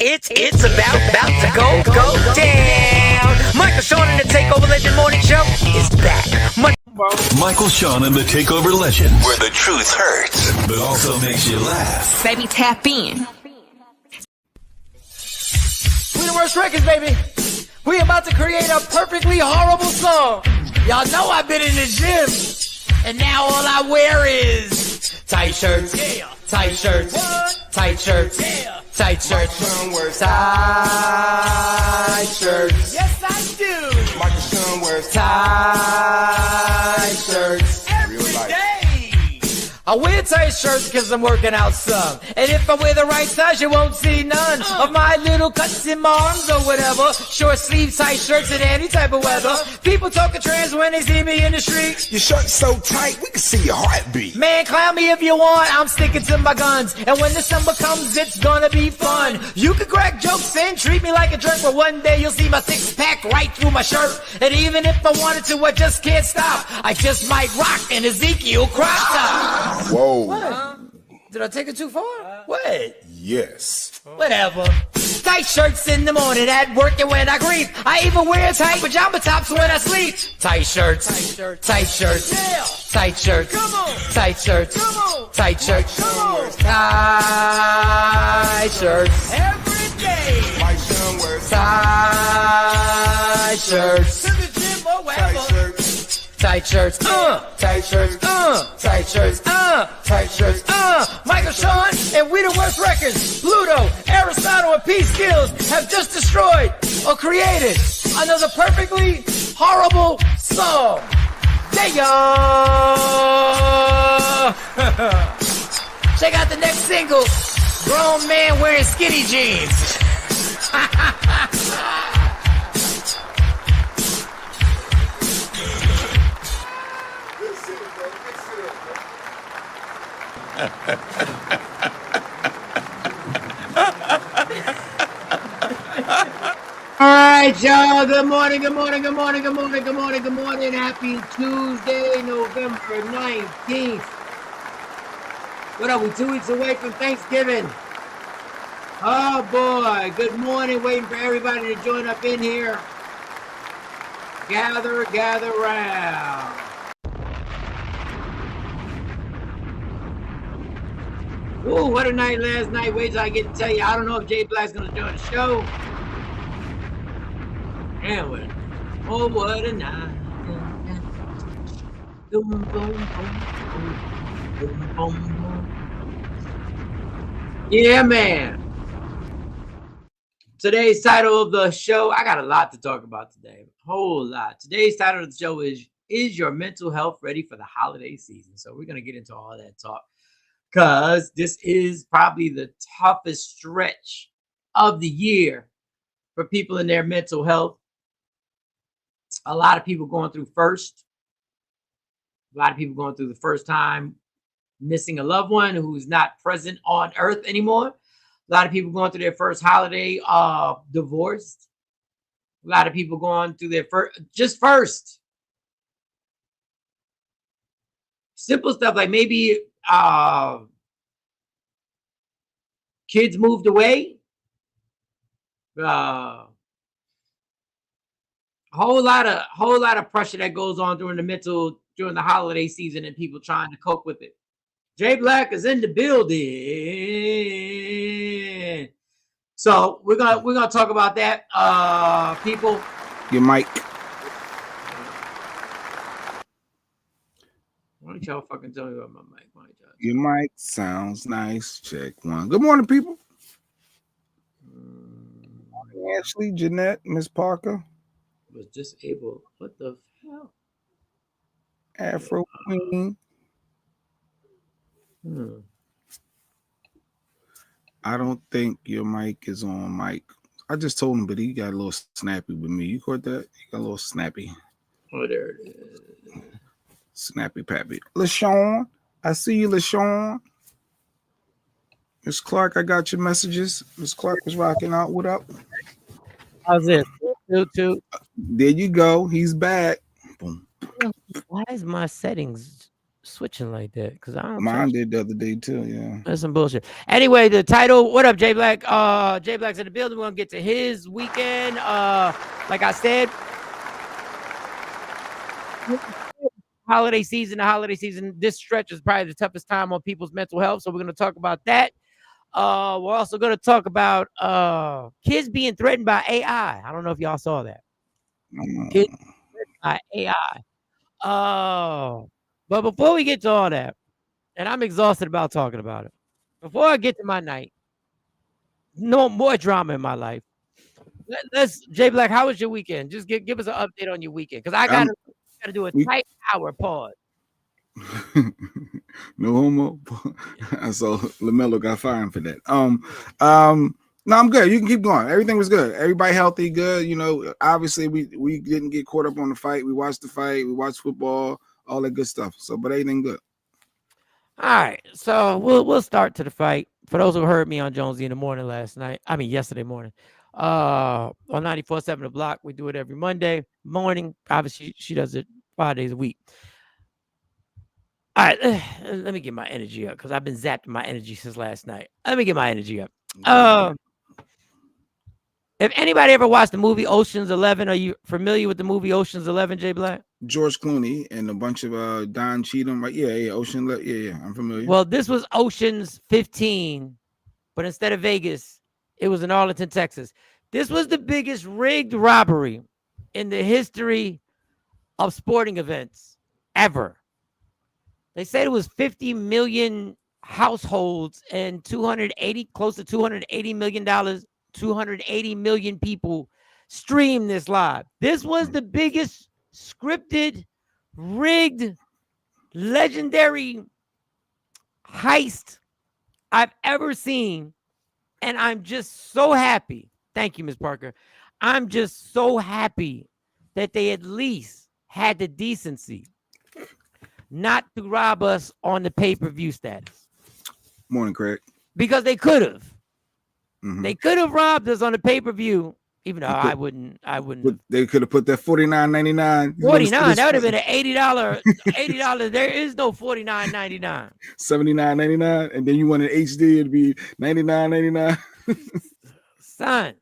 It's about to go down. Michael Sean and the Takeover Legend Morning Show is back. Michael Sean and the Takeover Legend, where the truth hurts, but also makes you laugh. Baby, tap in. We the worst records, baby. We about to create a perfectly horrible song. Y'all know I've been in the gym, and now all I wear is tight shirts, yeah. Tight shirts, what? Tight shirts, yeah. Tight shirts, tight shirts. Yes, I do. Michael Sean wears tight shirts every day. I wear tight shirts because I'm working out some. And if I wear the right size, you won't see none of my little cuts in my arms or whatever. Short sleeve tight shirts in any type of weather. People talking trans when they see me in the street. Your shirt's so tight, we can see your heartbeat. Man, clown me if you want, I'm sticking to my guns. And when December comes, it's gonna be fun. You can crack jokes and treat me like a jerk, but one day you'll see my six-pack right through my shirt. And even if I wanted to, I just can't stop. I just might rock an Ezekiel crop top. Whoa. What? Did I take it too far? What? Yes. Whatever. Tight shirts in the morning at work and when I grieve. I even wear tight pajama tops when I sleep. Tight shirts. Tight shirts. Tight shirts. Yeah. Tight shirts. Come on. Tight shirts. Come on. Tight shirts. Come on. Tight shirts. Every day. My son wears tight shirts. To the gym or wherever. Tight shirts. Tight shirts, tight shirts, tight shirts, tight shirts, Michael Sean and We the Worst Records, Pluto, Aristotle, and P. Skills have just destroyed or created another perfectly horrible song. Yeah. Check out the next single, Grown Man Wearing Skinny Jeans. All right, y'all. Good morning, good morning, good morning, good morning, good morning, good morning. Happy Tuesday, November 19th. What are we, 2 weeks away from Thanksgiving? Oh, boy. Good morning. Waiting for everybody to join up in here. Gather round. Ooh, what a night last night. Wait till I get to tell you. I don't know if Jay Black's going to join the show. And what? Oh, what a night. Boom, boom, boom, boom, boom, boom. Yeah, man. Today's title of the show, I got a lot to talk about today. A whole lot. Today's title of the show is your mental health ready for the holiday season? So we're going to get into all that talk, because this is probably the toughest stretch of the year for people in their mental health. A lot of people going through first. A lot of people going through the first time missing a loved one who's not present on earth anymore. A lot of people going through their first holiday divorced. A lot of people going through their first. Simple stuff like maybe kids moved away. A whole lot of pressure that goes on during the holiday season, and people trying to cope with it. Jay Black is in the building. So we're gonna talk about that. People. Your mic. Why don't y'all fucking tell me about my mic? Your mic sounds nice. Check one. Good morning, people. Ashley, Jeanette, Miss Parker. Was disabled. What the hell? Afro Queen. I don't think your mic is on mic. I just told him, but he got a little snappy with me. You caught that? He got a little snappy. Oh, there it is. Snappy Pappy. LaShawn. I see you, LaShawn. Miss Clark, I got your messages. Miss Clark was rocking out. What up? How's this? Two. There you go. He's back. Boom. Why is my settings switching like that? Because I don't. Mine did the other day too. Yeah. That's some bullshit. Anyway, the title. What up, Jay Black? Jay Black's in the building. We're gonna get to his weekend. Like I said, holiday season. The holiday season. This stretch is probably the toughest time on people's mental health. So we're gonna talk about that. We're also gonna talk about kids being threatened by AI. I don't know if y'all saw that. Kids threatened by AI. But before we get to all that, and I'm exhausted about talking about it. Before I get to my night, no more drama in my life. Let's Jay Black, how was your weekend? Just give us an update on your weekend. Because I gotta do a tight hour pause. No homo. So LaMelo got fired for that. No, I'm good. You can keep going. Everything was good. Everybody healthy, good. You know, obviously we didn't get caught up on the fight. We watched the fight. We watched football, all that good stuff. So, but everything good. All right, so we'll start to the fight. For those who heard me on Jonesy in the morning yesterday morning, on 94.7 The Block, we do it every Monday morning. Obviously, she does it 5 days a week. All right, let me get my energy up because I've been zapped my energy since last night. Let me get my energy up. If anybody ever watched the movie Ocean's 11, are you familiar with the movie Ocean's 11, Jay Black? George Clooney and a bunch of Don Cheadle, right? Yeah, Ocean, yeah, I'm familiar. Well, this was Ocean's 15, but instead of Vegas, it was in Arlington, Texas. This was the biggest rigged robbery in the history of sporting events ever. They said it was 50 million households and close to $280 million, 280 million people streamed this live. This was the biggest scripted, rigged, legendary heist I've ever seen. And I'm just so happy. Thank you, Ms. Parker. I'm just so happy that they at least had the decency not to rob us on the pay-per-view status. Morning, Craig. Because they could have. Mm-hmm. They could have robbed us on the pay-per-view, even though I wouldn't. They could have put that $49.99. $49. That would have been an $80. $80. There is no $49.99. $79.99, and then you want an HD, it'd be $99.99. Son,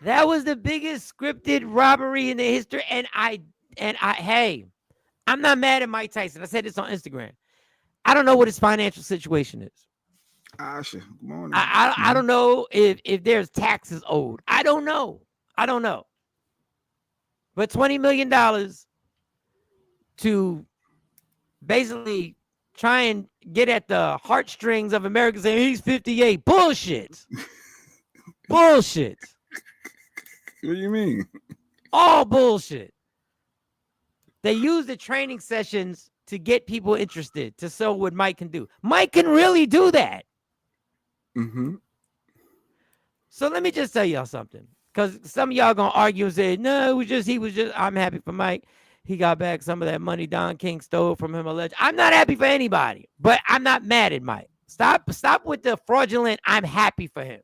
that was the biggest scripted robbery in the history. And hey, I'm not mad at Mike Tyson. I said this on Instagram. I don't know what his financial situation is. Asha, good morning. I don't know if there's taxes owed. I don't know. But $20 million to basically try and get at the heartstrings of America saying he's 58. Bullshit. Bullshit. What do you mean? All bullshit. They use the training sessions to get people interested, to show what Mike can do. Mike can really do that. Mm-hmm. So let me just tell y'all something, because some of y'all gonna argue and say, no, he was just. I'm happy for Mike. He got back some of that money Don King stole from him. Alleged. I'm not happy for anybody, but I'm not mad at Mike. Stop with the fraudulent. I'm happy for him.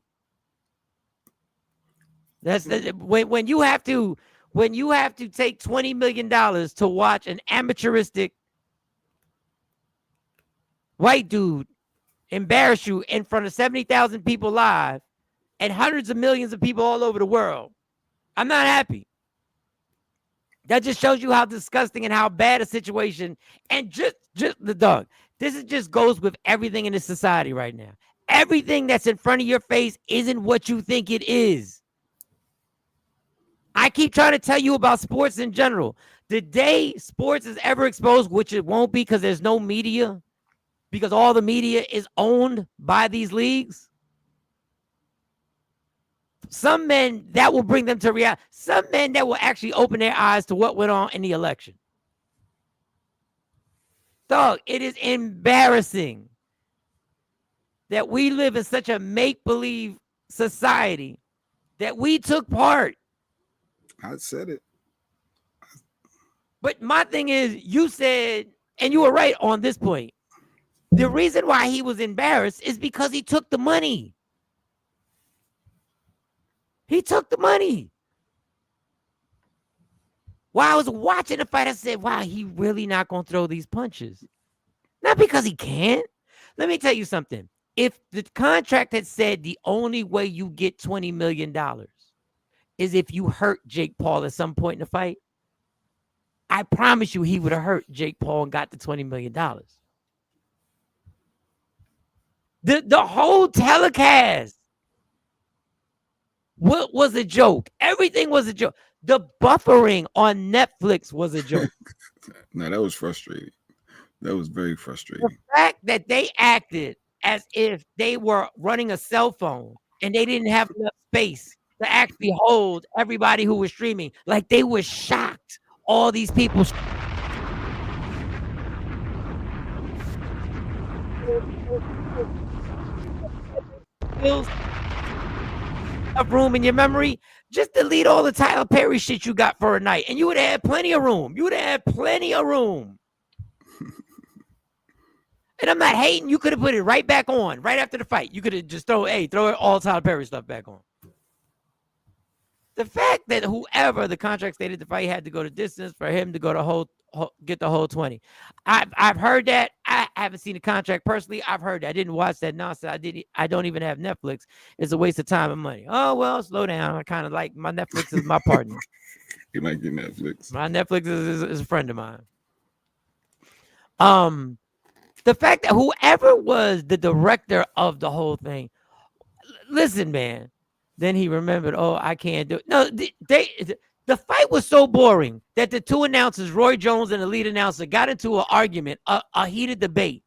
That's when you have to take $20 million to watch an amateuristic white dude embarrass you in front of 70,000 people live and hundreds of millions of people all over the world. I'm not happy. That just shows you how disgusting and how bad a situation. And just the dog. This just goes with everything in this society right now. Everything that's in front of your face isn't what you think it is. I keep trying to tell you about sports in general. The day sports is ever exposed, which it won't be because there's no media, because all the media is owned by these leagues. Some men, that will bring them to reality. Some men that will actually open their eyes to what went on in the election. Dog, it is embarrassing that we live in such a make-believe society that we took part. I said it. But my thing is, you said, and you were right on this point, the reason why he was embarrassed is because he took the money. He took the money. While I was watching the fight, I said, wow, he really not going to throw these punches. Not because he can't. Let me tell you something. If the contract had said the only way you get $20 million is if you hurt Jake Paul at some point in the fight, I promise you he would have hurt Jake Paul and got the $20 million. The whole telecast was a joke. Everything was a joke. The buffering on Netflix was a joke. No, that was frustrating. That was very frustrating. The fact that they acted as if they were running a cell phone and they didn't have enough space to actually hold everybody who was streaming, like they were shocked. All these people. Of room in your memory, just delete all the Tyler Perry shit you got for a night, and you would have had plenty of room. You would have had plenty of room. And I'm not hating. You could have put it right back on right after the fight. You could have just throw all Tyler Perry stuff back on. The fact that whoever the contract stated the fight had to go to distance for him to go to get the whole 20. I've heard that. I haven't seen the contract personally. I've heard that. I didn't watch that nonsense. I don't even have Netflix. It's a waste of time and money. Oh, well, slow down. I kind of like my Netflix is my partner. You might get Netflix. My Netflix is a friend of mine. The fact that whoever was the director of the whole thing, listen, man. Then he remembered, oh, I can't do it. No, the fight was so boring that the two announcers, Roy Jones and the lead announcer, got into an argument, a heated debate.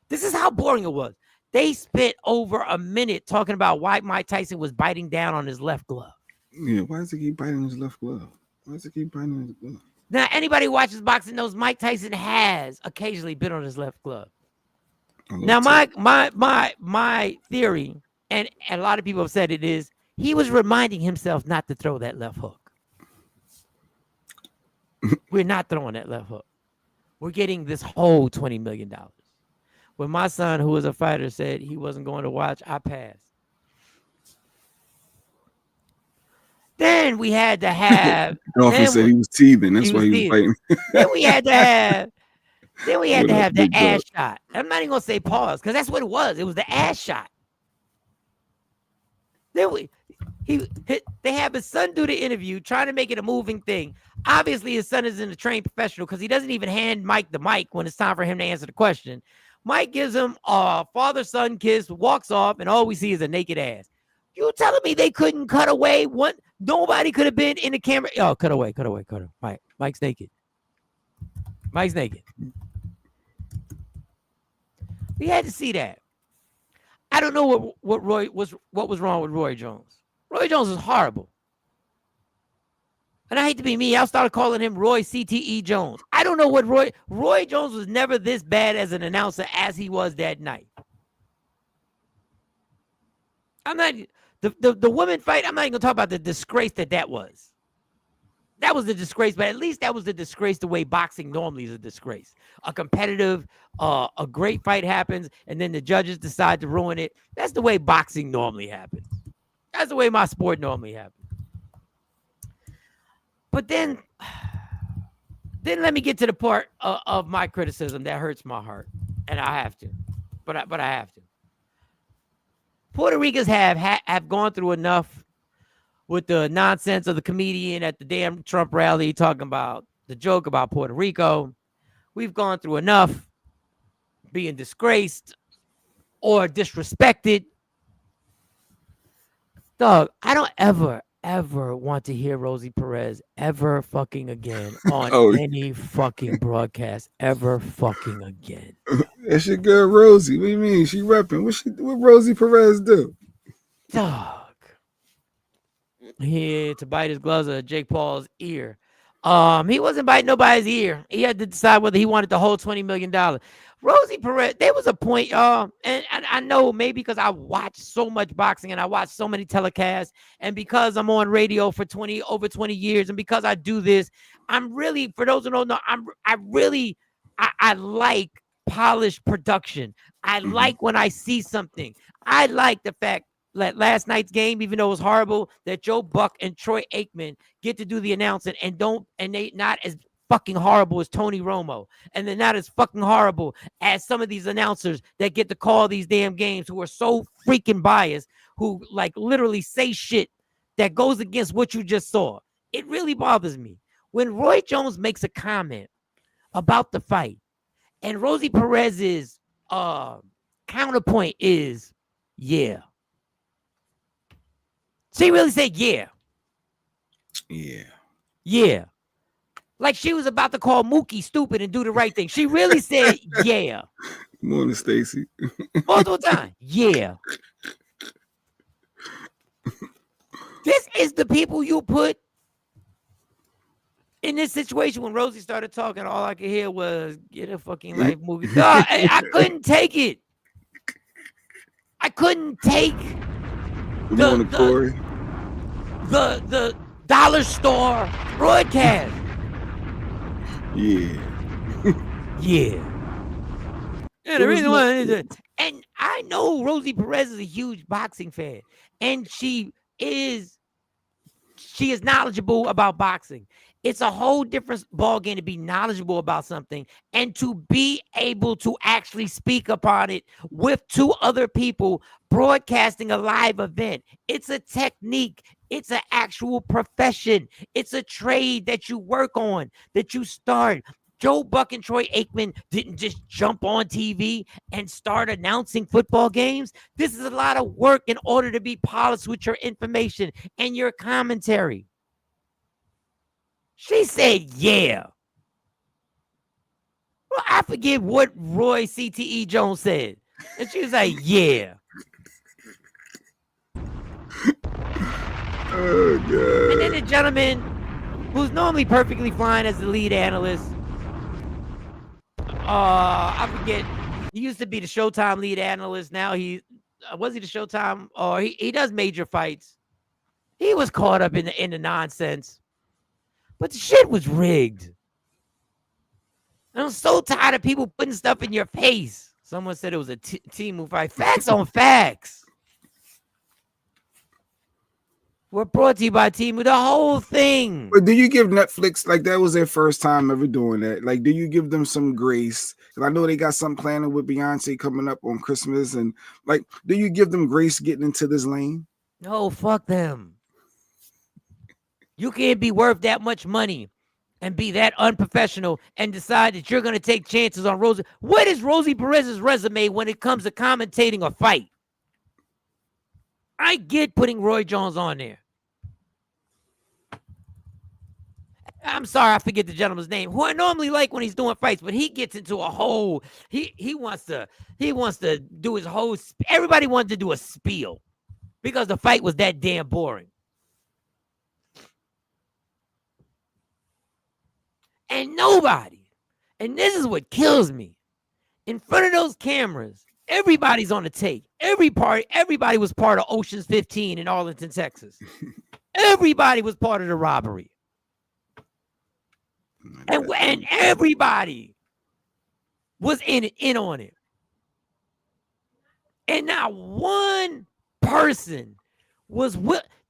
This is how boring it was. They spent over a minute talking about why Mike Tyson was biting down on his left glove. Yeah, why does he keep biting his left glove? Why does he keep biting his glove? Now, anybody who watches boxing knows Mike Tyson has occasionally bit on his left glove. Now, my theory, and a lot of people have said it is, he was reminding himself not to throw that left hook. We're not throwing that left hook. We're getting this whole $20 million. When my son, who was a fighter, said he wasn't going to watch, I passed. Then we had to have. Dolphin said he was teething. That's why he was fighting. Then we had to have. Then we had to have the ass shot. I'm not even gonna say pause because that's what it was. It was the ass shot. Then they have his son do the interview, trying to make it a moving thing. Obviously, his son isn't a trained professional because he doesn't even hand Mike the mic when it's time for him to answer the question. Mike gives him a father-son kiss, walks off, and all we see is a naked ass. You telling me they couldn't cut away? What? Nobody could have been in the camera. Oh, cut away. Mike's naked. Mike's naked. We had to see that. I don't know what was wrong with Roy Jones. Roy Jones is horrible. And I hate to be me. I started calling him Roy CTE Jones. I don't know what Roy Jones was never this bad as an announcer as he was that night. I'm not the women fight. I'm not even gonna talk about the disgrace that was. That was the disgrace, but at least that was the disgrace the way boxing normally is a disgrace. A competitive, a great fight happens, and then the judges decide to ruin it. That's the way boxing normally happens. That's the way my sport normally happens. But then let me get to the part of my criticism that hurts my heart, and I have to, but I have to. Puerto Ricans have gone through enough with the nonsense of the comedian at the damn Trump rally talking about the joke about Puerto Rico. We've gone through enough being disgraced or disrespected. Dog, I don't ever want to hear Rosie Perez ever fucking again on any fucking broadcast ever fucking again. That's your girl Rosie. What do you mean? She repping. What Rosie Perez do? Dog. He had to bite his gloves of Jake Paul's ear. He wasn't biting nobody's ear. He had to decide whether he wanted the whole $20 million. Rosie Perez, there was a point, and I know maybe because I watched so much boxing and I watched so many telecasts, and because I'm on radio for over 20 years, and because I do this, I'm really, for those who don't know, I like polished production. I like when I see something. I like the fact last night's game, even though it was horrible, that Joe Buck and Troy Aikman get to do the announcing and they not as fucking horrible as Tony Romo, and they're not as fucking horrible as some of these announcers that get to call these damn games, who are so freaking biased, who like literally say shit that goes against what you just saw. It really bothers me when Roy Jones makes a comment about the fight and Rosie Perez's counterpoint is, yeah. She really said, yeah. Yeah. Like she was about to call Mookie stupid and do the right thing. She really said, yeah. Morning, Stacy. Multiple times. Yeah. This is the people you put in this situation. When Rosie started talking, all I could hear was, get a fucking life movie. No, I couldn't take it. I couldn't take the dollar store broadcast. Yeah. And the reason why is that, and I know Rosie Perez is a huge boxing fan, and she is knowledgeable about boxing. It's a whole different ballgame to be knowledgeable about something and to be able to actually speak upon it with two other people broadcasting a live event. It's a technique. It's an actual profession. It's a trade that you work on, that you start. Joe Buck and Troy Aikman didn't just jump on TV and start announcing football games. This is a lot of work in order to be polished with your information and your commentary. She said, yeah. Well, I forget what Roy CTE Jones said. And she was like, yeah. Oh, God. And then the gentleman who's normally perfectly fine as the lead analyst, I forget, he used to be the Showtime lead analyst. Now was he the Showtime? Or he does major fights. He was caught up in the nonsense. But the shit was rigged. I'm so tired of people putting stuff in your face. Someone said it was a Temu fight. Facts on facts. We're brought to you by Temu. The whole thing. But do you give Netflix, like that was their first time ever doing that? Like, do you give them some grace? Because I know they got something planning with Beyonce coming up on Christmas. And like, do you give them grace getting into this lane? No, fuck them. You can't be worth that much money and be that unprofessional and decide that you're going to take chances on Rosie. What is Rosie Perez's resume when it comes to commentating a fight? I get putting Roy Jones on there. I'm sorry, I forget the gentleman's name, who I normally like when he's doing fights, but he gets into a whole, he wants to do his whole, everybody wanted to do a spiel because the fight was that damn boring. And nobody, and this is what kills me, in front of those cameras, everybody's on the take. Everybody was part of Ocean's 15 in Arlington, Texas. Everybody was part of the robbery. And everybody was in on it. And not one person was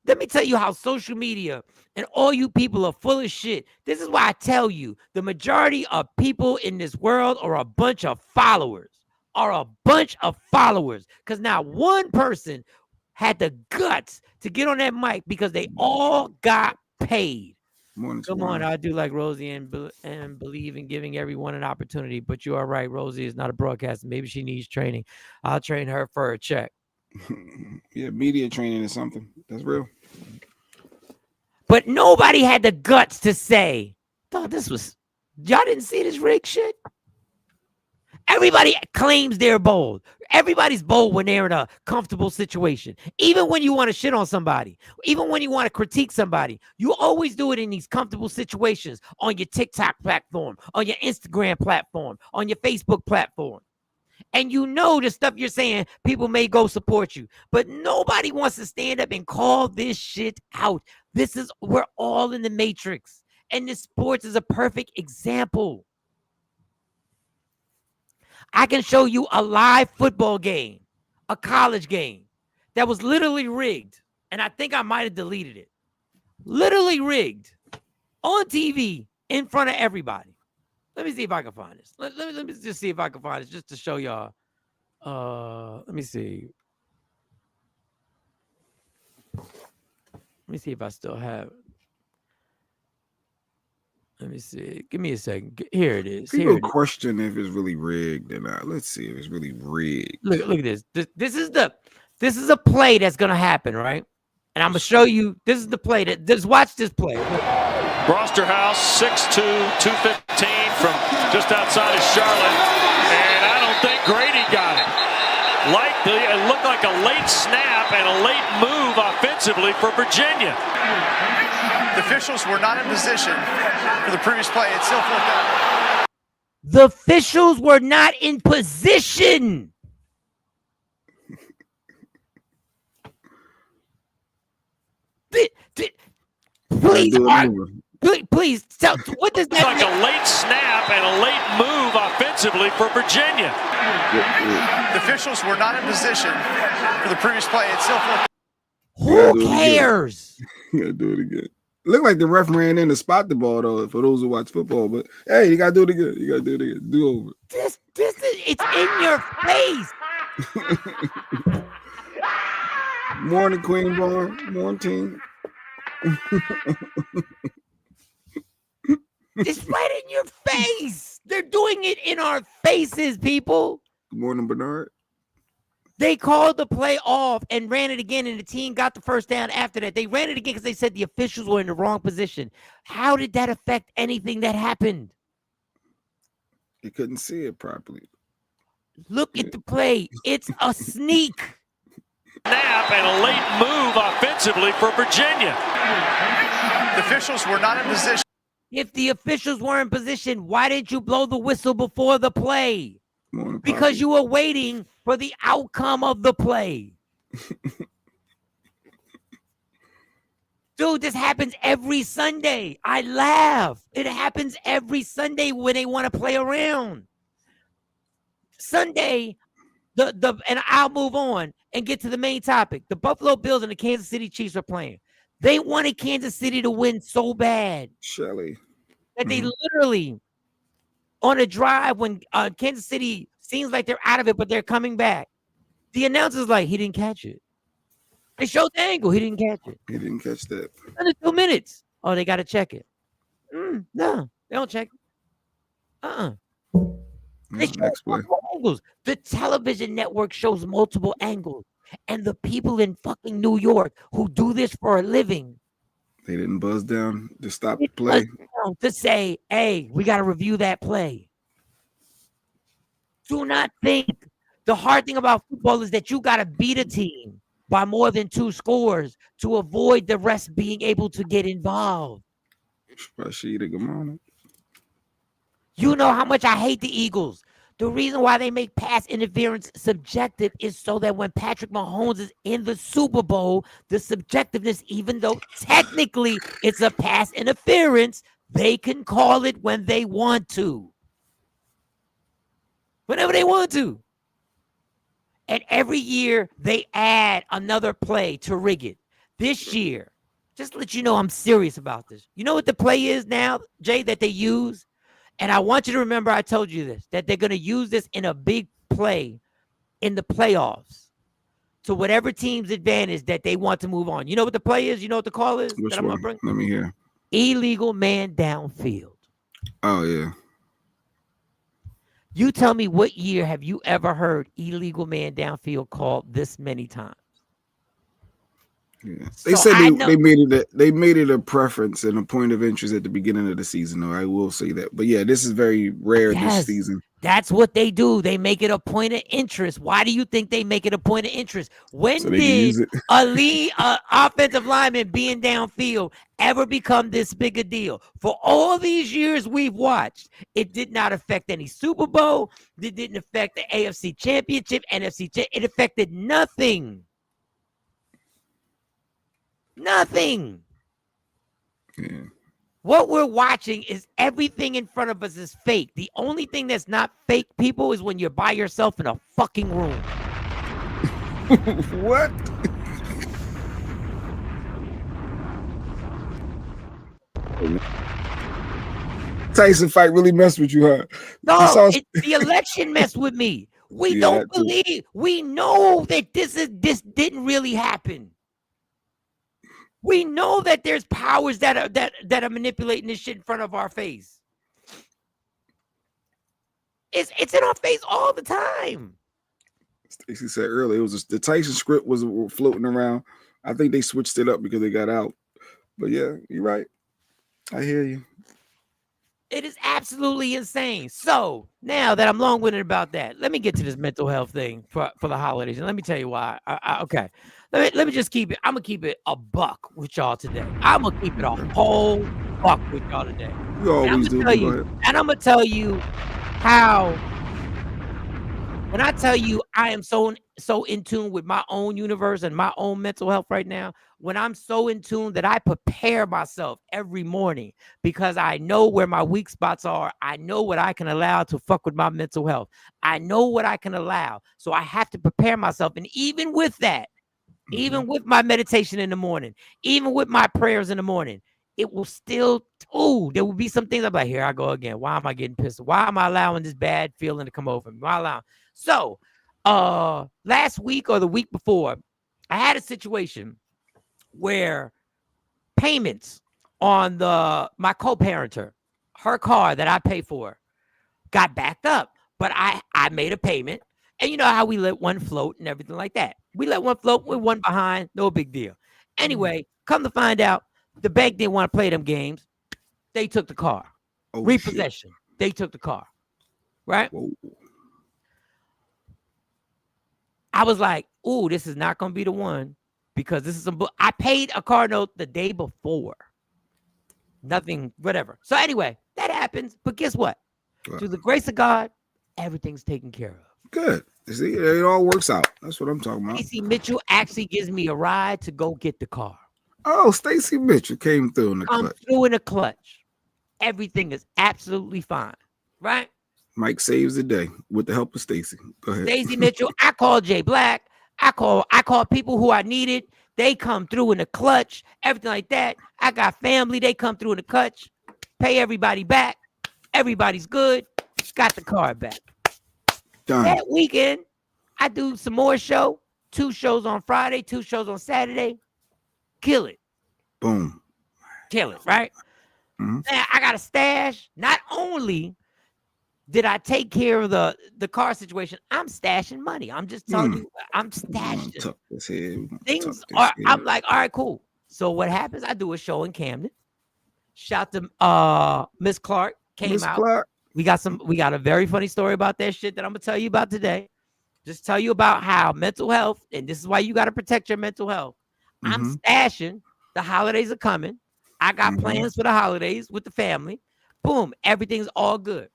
let me tell you how social media and all you people are full of shit. This is why I tell you, the majority of people in this world are a bunch of followers. Because not one person had the guts to get on that mic because they all got paid. Come on, I do like Rosie and believe in giving everyone an opportunity, but you are right. Rosie is not a broadcaster. Maybe she needs training. I'll train her for a check. Yeah, media training is something. That's real. But nobody had the guts to say, y'all didn't see this rig shit? Everybody claims they're bold. Everybody's bold when they're in a comfortable situation. Even when you want to shit on somebody, even when you want to critique somebody, you always do it in these comfortable situations on your TikTok platform, on your Instagram platform, on your Facebook platform. And you know the stuff you're saying, people may go support you. But nobody wants to stand up and call this shit out. We're all in the matrix. And this sports is a perfect example. I can show you a live football game, a college game, that was literally rigged, and I think I might have deleted it. Literally rigged on TV in front of everybody. Let me see if I can find this. Let me just see if I can find this just to show y'all. Let me see. Let me see if I still have it. Let me see. Give me a second. Here it is. People question if it's really rigged or not. Let's see if it's really rigged. Look at this. This is a play that's gonna happen, right? And I'm gonna show you. This is the play that. Just watch this play. Broster House, 6'2", 215 from just outside of Charlotte, and I don't think Grady got it. It looked like a late snap and a late move offensively for Virginia. The officials were not in position for the previous play. It still flipped out. The officials were not in position. Please tell. What does that mean? Like a late snap and a late move offensively for Virginia. The officials were not in position for the previous play. It still flipped out. Who cares? You gotta do it again. Looked like the ref ran in to spot the ball, though, for those who watch football. But hey, you gotta do it again. You gotta do it again. Do over. This is it's in your face. Morning, Queen Barn. Morning, team. It's right in your face. They're doing it in our faces, people. Good morning, Bernard. They called the play off and ran it again, and the team got the first down after that. They ran it again because they said the officials were in the wrong position. How did that affect anything that happened? You couldn't see it properly. Look at the play. It's a sneak. Snap and a late move offensively for Virginia. The officials were not in position. If the officials were in position, why didn't you blow the whistle before the play? Because you were waiting for the outcome of the play. Dude, this happens every Sunday. I laugh. It happens every Sunday when they want to play around. Sunday, and I'll move on and get to the main topic. The Buffalo Bills and the Kansas City Chiefs are playing. They wanted Kansas City to win so bad. Shelly. That they literally, on a drive when Kansas City seems like they're out of it, but they're coming back, the announcer's like, he didn't catch it. They showed the angle. He didn't catch it. He didn't catch that. Under 2 minutes. Oh, they got to check it. No, they don't check it. They show multiple angles. The television network shows multiple angles. And the people in fucking New York who do this for a living, they didn't buzz down to stop the play. To say, hey, we got to review that play. Do not think. The hard thing about football is that you got to beat a team by more than 2 scores to avoid the rest being able to get involved. Rashida, good morning. You know how much I hate the Eagles. The reason why they make pass interference subjective is so that when Patrick Mahomes is in the Super Bowl, the subjectiveness, even though technically it's a pass interference, they can call it when they want to. Whenever they want to. And every year they add another play to rig it. This year, just to let you know I'm serious about this. You know what the play is now, Jay, that they use? And I want you to remember I told you this, that they're going to use this in a big play in the playoffs to whatever team's advantage that they want to move on. You know what the play is? You know what the call is? Which one? Let me hear. Illegal man downfield. Oh, yeah. You tell me, what year have you ever heard illegal man downfield called this many times? Yeah. They said they made it a preference and a point of interest at the beginning of the season, though. I will say that. But yeah, this is very rare this season. That's what they do. They make it a point of interest. Why do you think they make it a point of interest? When did a lead offensive lineman being downfield ever become this big a deal? For all these years we've watched, it did not affect any Super Bowl. It didn't affect the AFC Championship, NFC. It affected nothing. Nothing. Yeah. What we're watching is everything in front of us is fake. The only thing that's not fake, people, is when you're by yourself in a fucking room. What? Tyson fight really messed with you, huh? You saw the election messed with me. We Yeah, don't that too. believe. We know that this didn't really happen. We know that there's powers that are manipulating this shit in front of our face. It's in our face all the time. Stacey said earlier, it was the Tyson script was floating around. I think they switched it up because they got out. But yeah, you're right. I hear you. It is absolutely insane. So now that I'm long-winded about that, let me get to this mental health thing for the holidays, and let me tell you why. Okay, let me just keep it. I'm gonna keep it a buck with y'all today. I'm gonna keep it a whole buck with y'all today. You always do. And I'm gonna tell you how. When I tell you I am so in tune with my own universe and my own mental health right now, when I'm so in tune that I prepare myself every morning because I know where my weak spots are. I know what I can allow to fuck with my mental health. I know what I can allow. So I have to prepare myself. And even with that, even with my meditation in the morning, even with my prayers in the morning, it will still, there will be some things I'm like, here I go again. Why am I getting pissed? Why am I allowing this bad feeling to come over me? Why allowing? So last week or the week before, I had a situation where payments on my co-parenter, her car that I pay for, got backed up. But I made a payment. And you know how we let one float and everything like that. We let one float with one behind, no big deal. Anyway, come to find out, the bank didn't want to play them games. They took the car. Repossession. Shit. They took the car. Right? Whoa. I was like, ooh, this is not going to be the one because this is some. I paid a car note the day before. Nothing, whatever. So anyway, that happens. But guess what? Through the grace of God, everything's taken care of. Good. See, it all works out. That's what I'm talking about. Stacey Mitchell actually gives me a ride to go get the car. Oh, Stacey Mitchell came through in the clutch. Through in the clutch. Everything is absolutely fine. Right? Mike saves the day with the help of Stacey. Go ahead. Stacey Mitchell. I call Jay Black. I call people who I needed. They come through in the clutch. Everything like that. I got family. They come through in the clutch. Pay everybody back. Everybody's good. Got the car back. Done. That weekend, I do some more show. 2 shows on Friday, 2 shows on Saturday. Kill it. Boom. Kill it, right? Now, I got a stash. Not only did I take care of the car situation, I'm stashing money. I'm just telling you, I'm stashing. Things are, I'm like, all right, cool. So what happens? I do a show in Camden. Shout to Miss Clark. Came out. Clark. We got a very funny story about that shit that I'm gonna tell you about today. Just tell you about how mental health, and this is why you got to protect your mental health. I'm stashing. The holidays are coming. I got plans for the holidays with the family. Boom, everything's all good.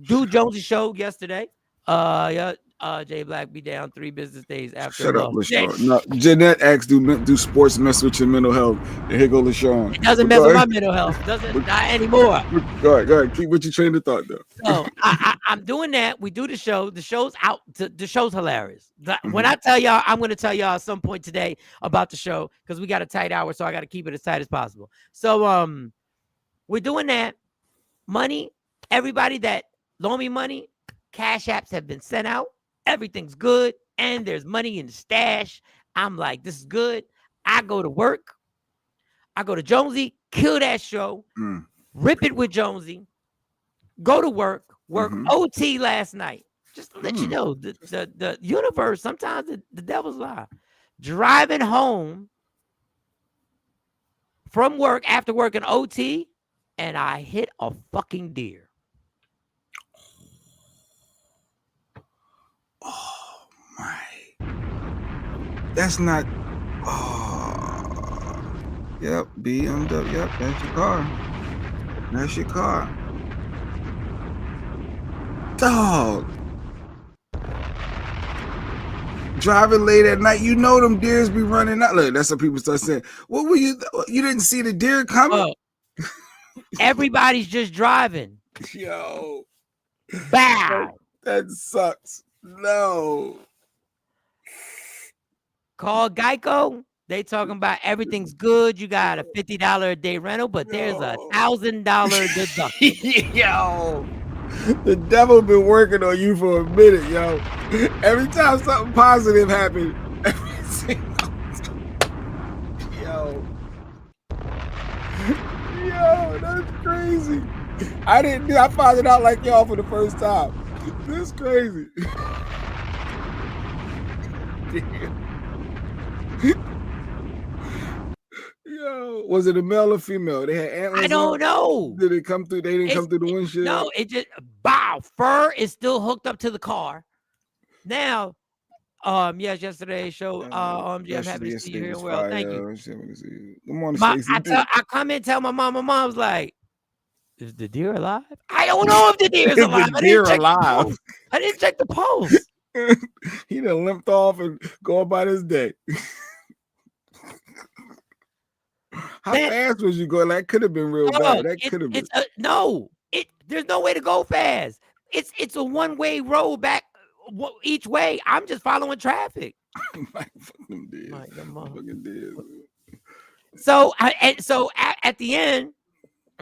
Dude Jones's show yesterday. Jay Black be down 3 business days after. Shut up, LaShawn. No, Jeanette asked, do sports mess with your mental health? And here go LaShawn. It doesn't mess with my mental health. Doesn't not anymore. Go ahead. Keep what you train of thought though. So I'm doing that. We do the show. The show's out. The show's hilarious. When I tell y'all, I'm going to tell y'all at some point today about the show because we got a tight hour, so I got to keep it as tight as possible. So we're doing that. Money. Everybody that loan me money, cash apps have been sent out. Everything's good. And there's money in the stash. I'm like, this is good. I go to work. I go to Jonesy, kill that show, rip it with Jonesy, go to work OT last night. Just to let you know, the universe, sometimes the devil's lie. Driving home from work after working OT, and I hit a fucking deer. Oh my! That's not. Yep, BMW. Yep, that's your car. That's your car. Dog. Driving late at night, you know them deers be running out. Look, that's what people start saying. What were you? You didn't see the deer coming? Everybody's just driving. Yo. Bow. That sucks. No. Call Geico. They talking about everything's good. You got a $50 a day rental, but there's a $1,000 deductible. Yo, the devil been working on you for a minute, yo. Every time something positive happens, yo, that's crazy. I found it out like y'all for the first time. This is crazy. Yo, was it a male or female? They had antlers. I don't know. Did it come through? They didn't come through the windshield. No, it just fur is still hooked up to the car. Now, yes, yesterday's show. I'm happy to see you here. Well, thank you. Good morning, Stacey. I come in, tell my mom. My mom's like, "Is the deer alive?" I don't know if the deer is alive. The deer alive. I didn't check the pulse. He done limped off and go about his day. How fast was you going? That could have been real bad. That could have been. There's no way to go fast. It's a one-way road back each way. I'm just following traffic. So at the end,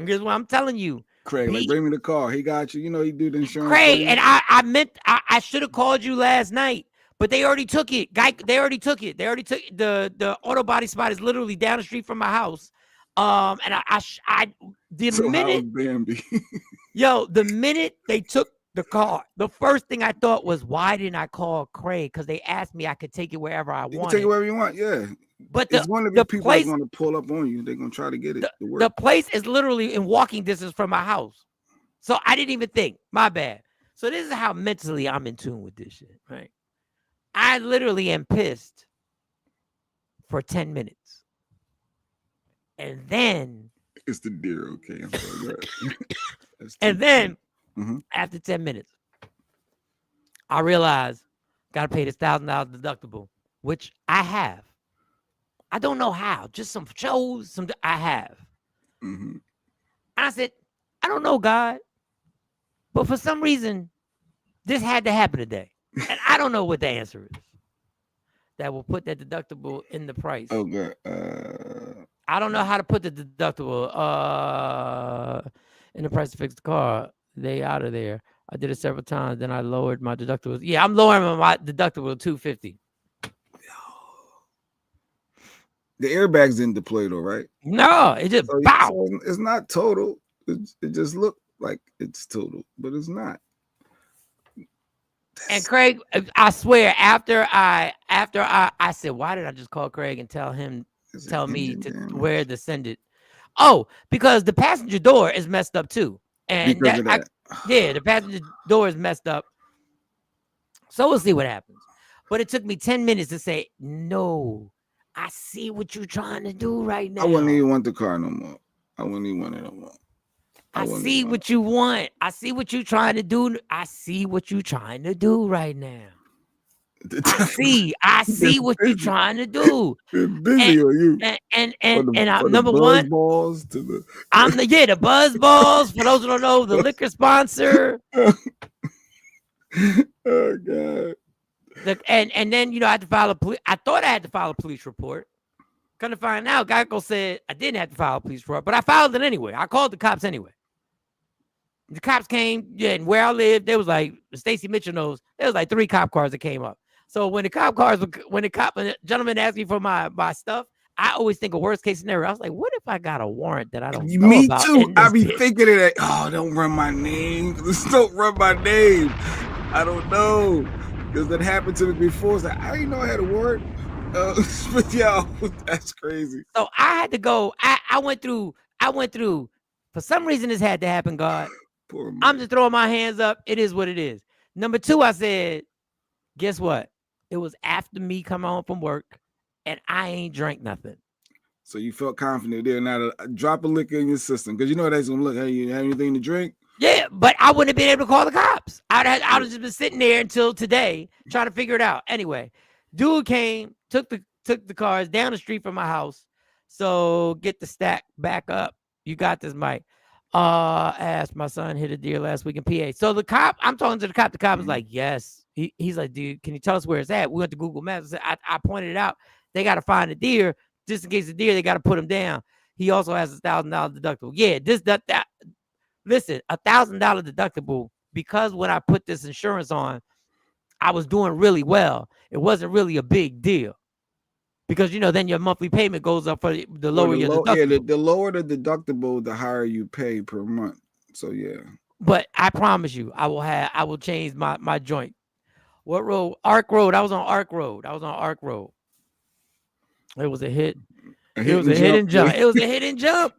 here's what I'm telling you. Craig, like, bring me the car. He got you. You know he do the insurance. Craig, and I should have called you last night, but they already took it. They already took it. They already took the auto body spot is literally down the street from my house. And the minute they took the car, the first thing I thought was, why didn't I call Craig? Because they asked me I could take it wherever I want. Take it wherever you want, yeah. But it's one of the people that's going to pull up on you. They're going to try to get it to work. The place is literally in walking distance from my house. So I didn't even think. My bad. So this is how mentally I'm in tune with this shit, right? I literally am pissed for 10 minutes. And then it's the deer, okay. I'm sorry. And then after 10 minutes, I realized gotta pay this $1,000 deductible, which I have. I don't know how, just some shows, I have. And I said, I don't know, God, but for some reason, this had to happen today. And I don't know what the answer is that will put that deductible in the price. Oh, God. I don't know how to put the deductible in the price to fix the car. They out of there. I did it several times. Then I lowered my deductible. Yeah, I'm lowering my deductible to $250. The airbags didn't deploy though, right? No, it just bow. So it's not total. It just looked like it's total, but it's not. And Craig, I swear, after I said, why did I just call Craig and tell me where to send it? Oh, because the passenger door is messed up too. And the passenger door is messed up. So we'll see what happens. But it took me 10 minutes to say, no, I see what you're trying to do right now. I wouldn't even want the car no more. I wouldn't even want it no more. I see what you want. I see what you're trying to do. I see what you're trying to do right now. I see what you're trying to do. Busy on you. And I'm number one. I'm the buzz balls. For those who don't know, the liquor sponsor. Oh God. And then I had to file I thought I had to file a police report. Come to find out, Geico said I didn't have to file a police report, but I filed it anyway. I called the cops anyway. The cops came, and where I lived, there was like Stacey Mitchell knows. There was like 3 cop cars that came up. So when the gentleman asked me for my stuff, I always think a worst case scenario. I was like, what if I got a warrant that I don't know Me about? too. I be thinking of that. Oh, don't run my name. Don't run my name. I don't know. Because that happened to me before. It's like, I didn't know I had a warrant. But yo, that's crazy. So I had to go. I went through. For some reason, this had to happen, God. Poor man. I'm just throwing my hands up. It is what it is. Number 2, I said, guess what? It was after me coming home from work, and I ain't drank nothing. So you felt confident there. Now to drop a liquor in your system, because you know that's gonna look. Hey, you have anything to drink? Yeah, but I wouldn't have been able to call the cops. I'd have just been sitting there until today trying to figure it out. Anyway, dude came, took the cars down the street from my house. So get the stack back up. You got this, Mike. Asked my son hit a deer last week in PA. So the cop, I'm talking to the cop. The cop is like, yes. He's like, dude, can you tell us where it's at? We went to Google Maps. I pointed it out. They got to find a deer. Just in case the deer, they got to put him down. He also has $1,000 deductible. Yeah, that. Listen, $1,000 deductible, because when I put this insurance on, I was doing really well. It wasn't really a big deal. Because, then your monthly payment goes up for the lower your deductible. Yeah, the lower the deductible, the higher you pay per month. So, yeah. But I promise you, I will change my joint. What road? Arc Road. I was on Arc Road. It was a hit. It was a hit and jump. It was a hit and jump.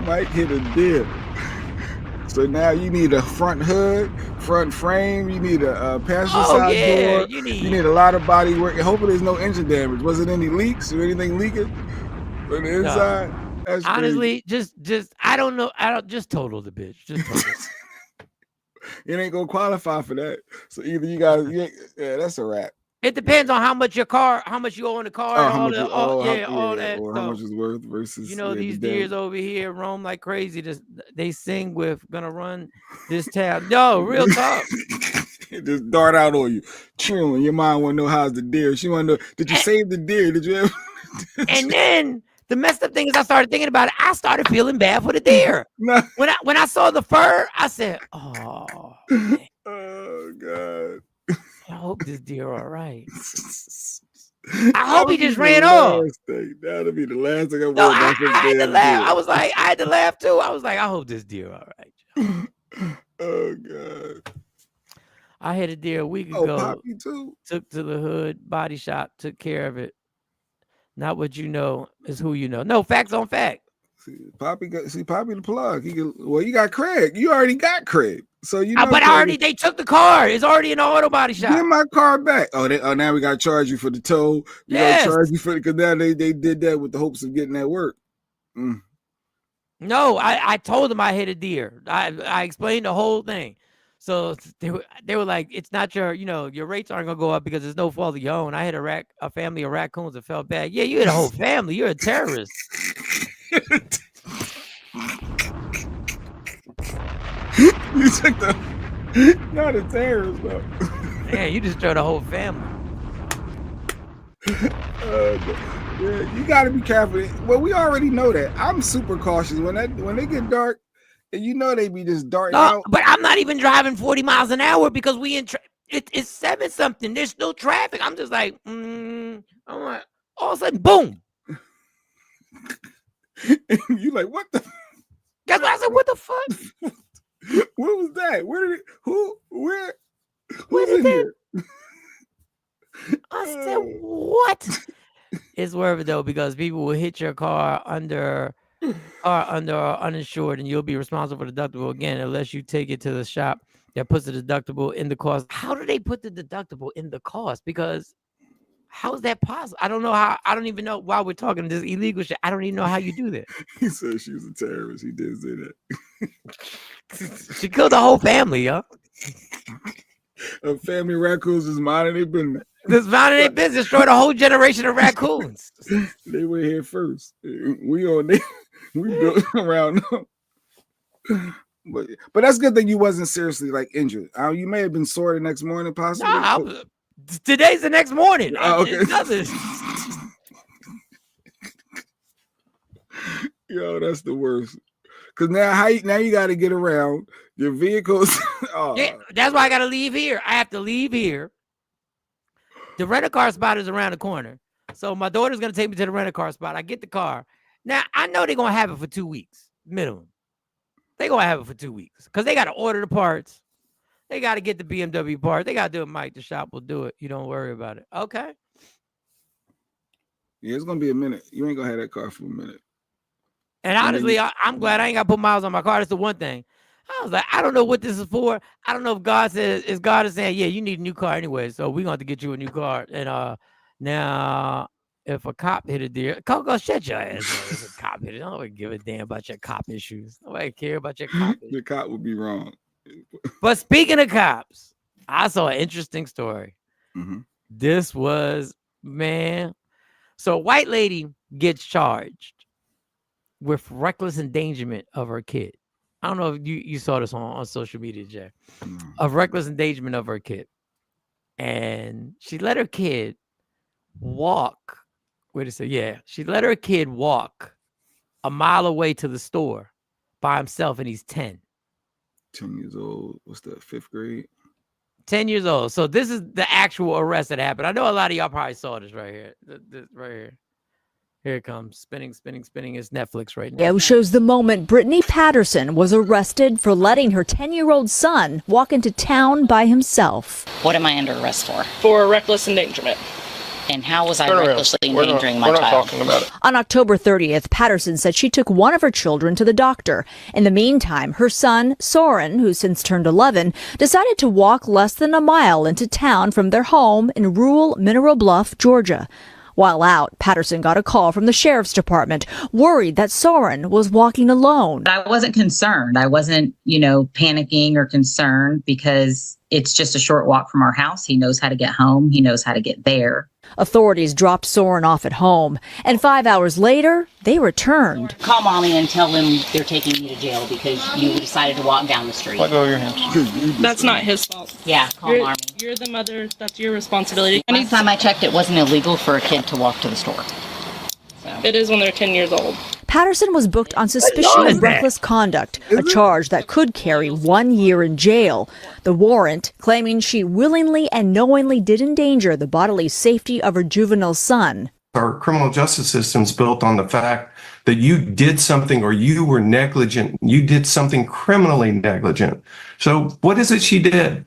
Mike hit a deer. So now you need a front hood, front frame. You need a passenger side door. You need a lot of body work. Hopefully, there's no engine damage. Was it any leaks or anything leaking on the inside? No. Honestly, just I don't know. Just total the bitch. Just total. It ain't gonna qualify for that. So either you guys, yeah, that's a wrap. It depends on how much you owe in the car, all that. Or how much it's worth versus. These deers over here roam like crazy. They sing with "Gonna Run This Town." No, real talk. Just dart out on you. True. Your mom want to know how's the deer. She want to know, did you save the deer? Did you ever? And then the messed up thing is, I started thinking about it. I started feeling bad for the deer. No. When I saw the fur, I said, "Oh, oh God." I hope this deer all right. I hope he just ran off. That'll be the last thing I had to laugh. I had to laugh too. I was like, I hope this deer all right. Oh God. I hit a deer a week ago. Poppy too. Took to the hood body shop, took care of it. Not what you know is who you know. No, facts on fact. Poppy the plug. You got Craig. You already got Craig. So but they took the car. It's already in the auto body shop. Get my car back. Now we gotta charge you for the tow. We gotta charge you for because now they did that with the hopes of getting that work. No, I told them I hit a deer. I explained the whole thing. So they were like, it's not your rates aren't gonna go up because there's no fault of your own. I hit a family of raccoons that felt bad. Yeah, you hit a whole family. You're a terrorist. You took not a terrorist though. Man, you just throw the whole family. Yeah, you got to be careful. Well, we already know that. I'm super cautious when they get dark, and they be just darting out. But I'm not even driving 40 miles an hour because it's 7 something. There's no traffic. I'm just like, I'm like, all of a sudden, boom. You like, what the? That's why I said, what the fuck? What was that? Where did it? Who's in in here? I said, what? It's worth it though, because people will hit your car under uninsured, and you'll be responsible for the deductible again unless you take it to the shop that puts the deductible in the cost. How do they put the deductible in the cost? Because how is that possible? I don't know how. I don't even know why we're talking this illegal shit. I don't even know how you do that. He said she was a terrorist. He did say that. She killed the whole family, yo. A family of raccoons is minding their business. This minding their business destroyed a whole generation of raccoons. They were here first. We built around them. But that's good that you wasn't seriously like injured. You may have been sore the next morning, possibly. No, today's the next morning. Okay. Yo, that's the worst. Cause now you got to get around your vehicles. Yeah, that's why I got to leave here. I have to leave here. The rent-a-car spot is around the corner, so my daughter's gonna take me to the rent-a-car spot. I get the car. Now I know they're gonna have it for 2 weeks minimum. They're gonna have it for 2 weeks because they got to order the parts. They got to get the BMW part. They got to do it. Mike, the shop will do it. You don't worry about it. Okay. Yeah, it's gonna be a minute. You ain't gonna have that car for a minute. And honestly, I'm glad I ain't got to put miles on my car. That's the one thing. I was like, I don't know what this is for. I don't know if God is saying, yeah, you need a new car anyway, so we're going to have to get you a new car. And now, if a cop hit a deer, go shut your ass. If a cop hit it, I don't give a damn about your cop issues. Nobody care about your cop issues. The cop would be wrong. But speaking of cops, I saw an interesting story. Mm-hmm. This was, man. So a white lady gets charged with reckless endangerment of her kid. I don't know if you saw this on social media, Jay, of reckless endangerment of her kid. And she let her kid walk. Wait a second. Yeah. She let her kid walk a mile away to the store by himself, and he's 10. 10 years old. What's that, 5th grade? 10 years old. So this is the actual arrest that happened. I know a lot of y'all probably saw this right here. This right here. Here it comes. Spinning. It's Netflix right now. It shows the moment Brittany Patterson was arrested for letting her 10-year-old son walk into town by himself. What am I under arrest for? For reckless endangerment. And how was I recklessly endangering my child? We're not child? talking about it. On October 30th, Patterson said she took one of her children to the doctor. In the meantime, her son, Soren, who since turned 11, decided to walk less than a mile into town from their home in rural Mineral Bluff, Georgia. While out, Patterson got a call from the sheriff's department, worried that Soren was walking alone. I wasn't concerned. I wasn't, panicking or concerned because it's just a short walk from our house. He knows how to get home. He knows how to get there. Authorities dropped Soren off at home, and 5 hours later, they returned. Call mommy and tell them they're taking me to jail because you decided to walk down the street. Let go of your hands. That's not his fault. Yeah, call mommy. You're the mother. That's your responsibility. Last time I checked, it wasn't illegal for a kid to walk to the store. It is when they're 10 years old. Patterson was booked on suspicion of reckless conduct, a charge that could carry 1 year in jail. The warrant claiming she willingly and knowingly did endanger the bodily safety of her juvenile son. Our criminal justice system is built on the fact that you did something or you were negligent. You did something criminally negligent. So what is it she did?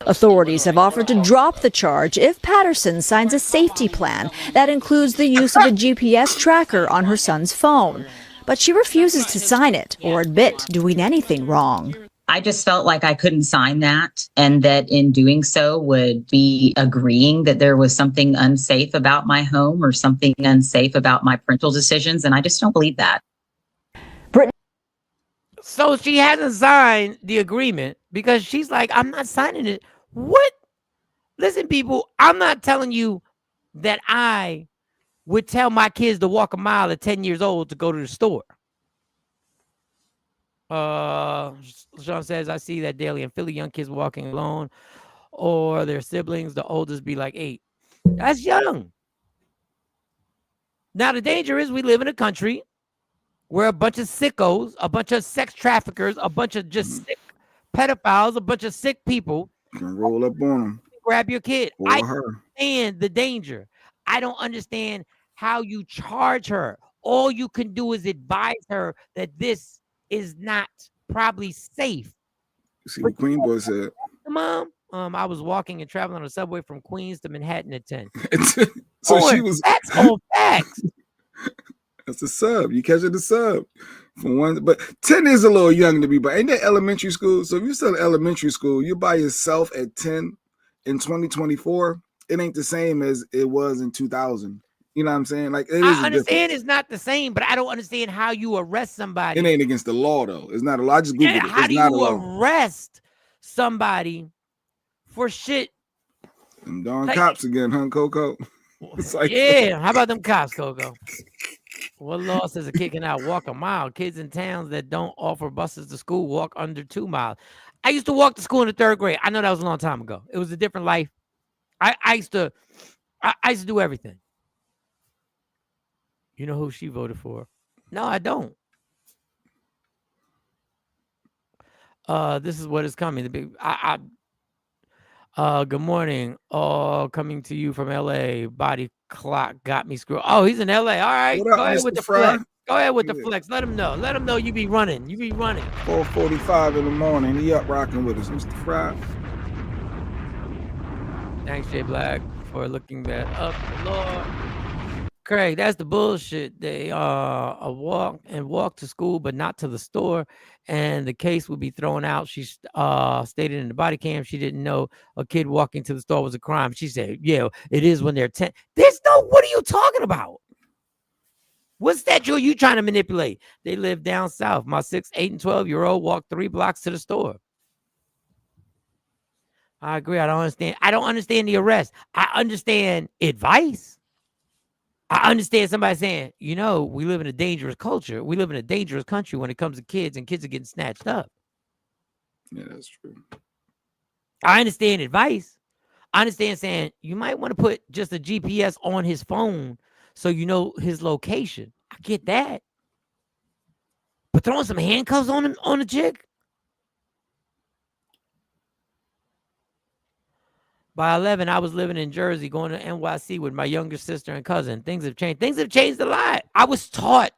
Authorities have offered to drop the charge if Patterson signs a safety plan that includes the use of a GPS tracker on her son's phone. But she refuses to sign it or admit doing anything wrong. I just felt like I couldn't sign that, and that in doing so would be agreeing that there was something unsafe about my home or something unsafe about my parental decisions, and I just don't believe that. So she hasn't signed the agreement because she's like, I'm not signing it. What? Listen, people, I'm not telling you that I would tell my kids to walk a mile at 10 years old to go to the store. Sean says, I see that daily in Philly, young kids walking alone or their siblings, the oldest be like 8. That's young. Now, the danger is we live in a country where a bunch of sickos, a bunch of sex traffickers, a bunch of just sick pedophiles, a bunch of sick people can roll up on them. Grab your kid. Or I her. understand the danger. I don't understand how you charge her. All you can do is advise her that this is not probably safe. See what Queen Boy said. Mom, I was walking and traveling on the subway from Queens to Manhattan at 10. So she was. That's all facts. That's a sub. You catch it, a sub for one. But 10 is a little young to be. But ain't that elementary school? So if you're still in elementary school, you're by yourself at 10 in 2024. It ain't the same as it was in 2000. You know what I'm saying? Like, it is I understand it's not the same, but I don't understand how you arrest somebody. It ain't against the law, though. It's not a law. I just Googled it. How do you arrest somebody for shit? Them darn cops again, huh, Coco? It's like, yeah, how about them cops, Coco? What law says a kid cannot walk a mile? Kids in towns that don't offer buses to school walk under 2 miles. I used to walk to school in the 3rd grade. I know that was a long time ago. It was a different life. I used to do everything. You know who she voted for? No, I don't. This is what is coming. The big. Good morning. All coming to you from LA. Body clock got me screwed. Oh, he's in LA. All right. What up, go ahead Mr. with the Fry? flex. Go ahead with the flex. Let him know. Let him know you be running. You be running. 4:45 in the morning. He up rocking with us, Mr. Fry. Thanks, Jay Black, for looking that up. Lord. Craig, that's the bullshit. They walk to school, but not to the store, and the case would be thrown out. She stated in the body cam she didn't know a kid walking to the store was a crime. She said, "Yeah, it is when they're 10." There's no. What are you talking about? What statute are you trying to manipulate? They live down south. My 6, 8, and 12-year-old walked 3 blocks to the store. I agree. I don't understand the arrest. I understand advice. I understand somebody saying, you know, we live in a dangerous culture. We live in a dangerous country when it comes to kids, and kids are getting snatched up. Yeah, that's true. I understand advice. I understand saying you might want to put just a GPS on his phone so you know his location. I get that. But throwing some handcuffs on him, on the chick? By 11, I was living in Jersey, going to NYC with my younger sister and cousin. Things have changed. Things have changed a lot. I was taught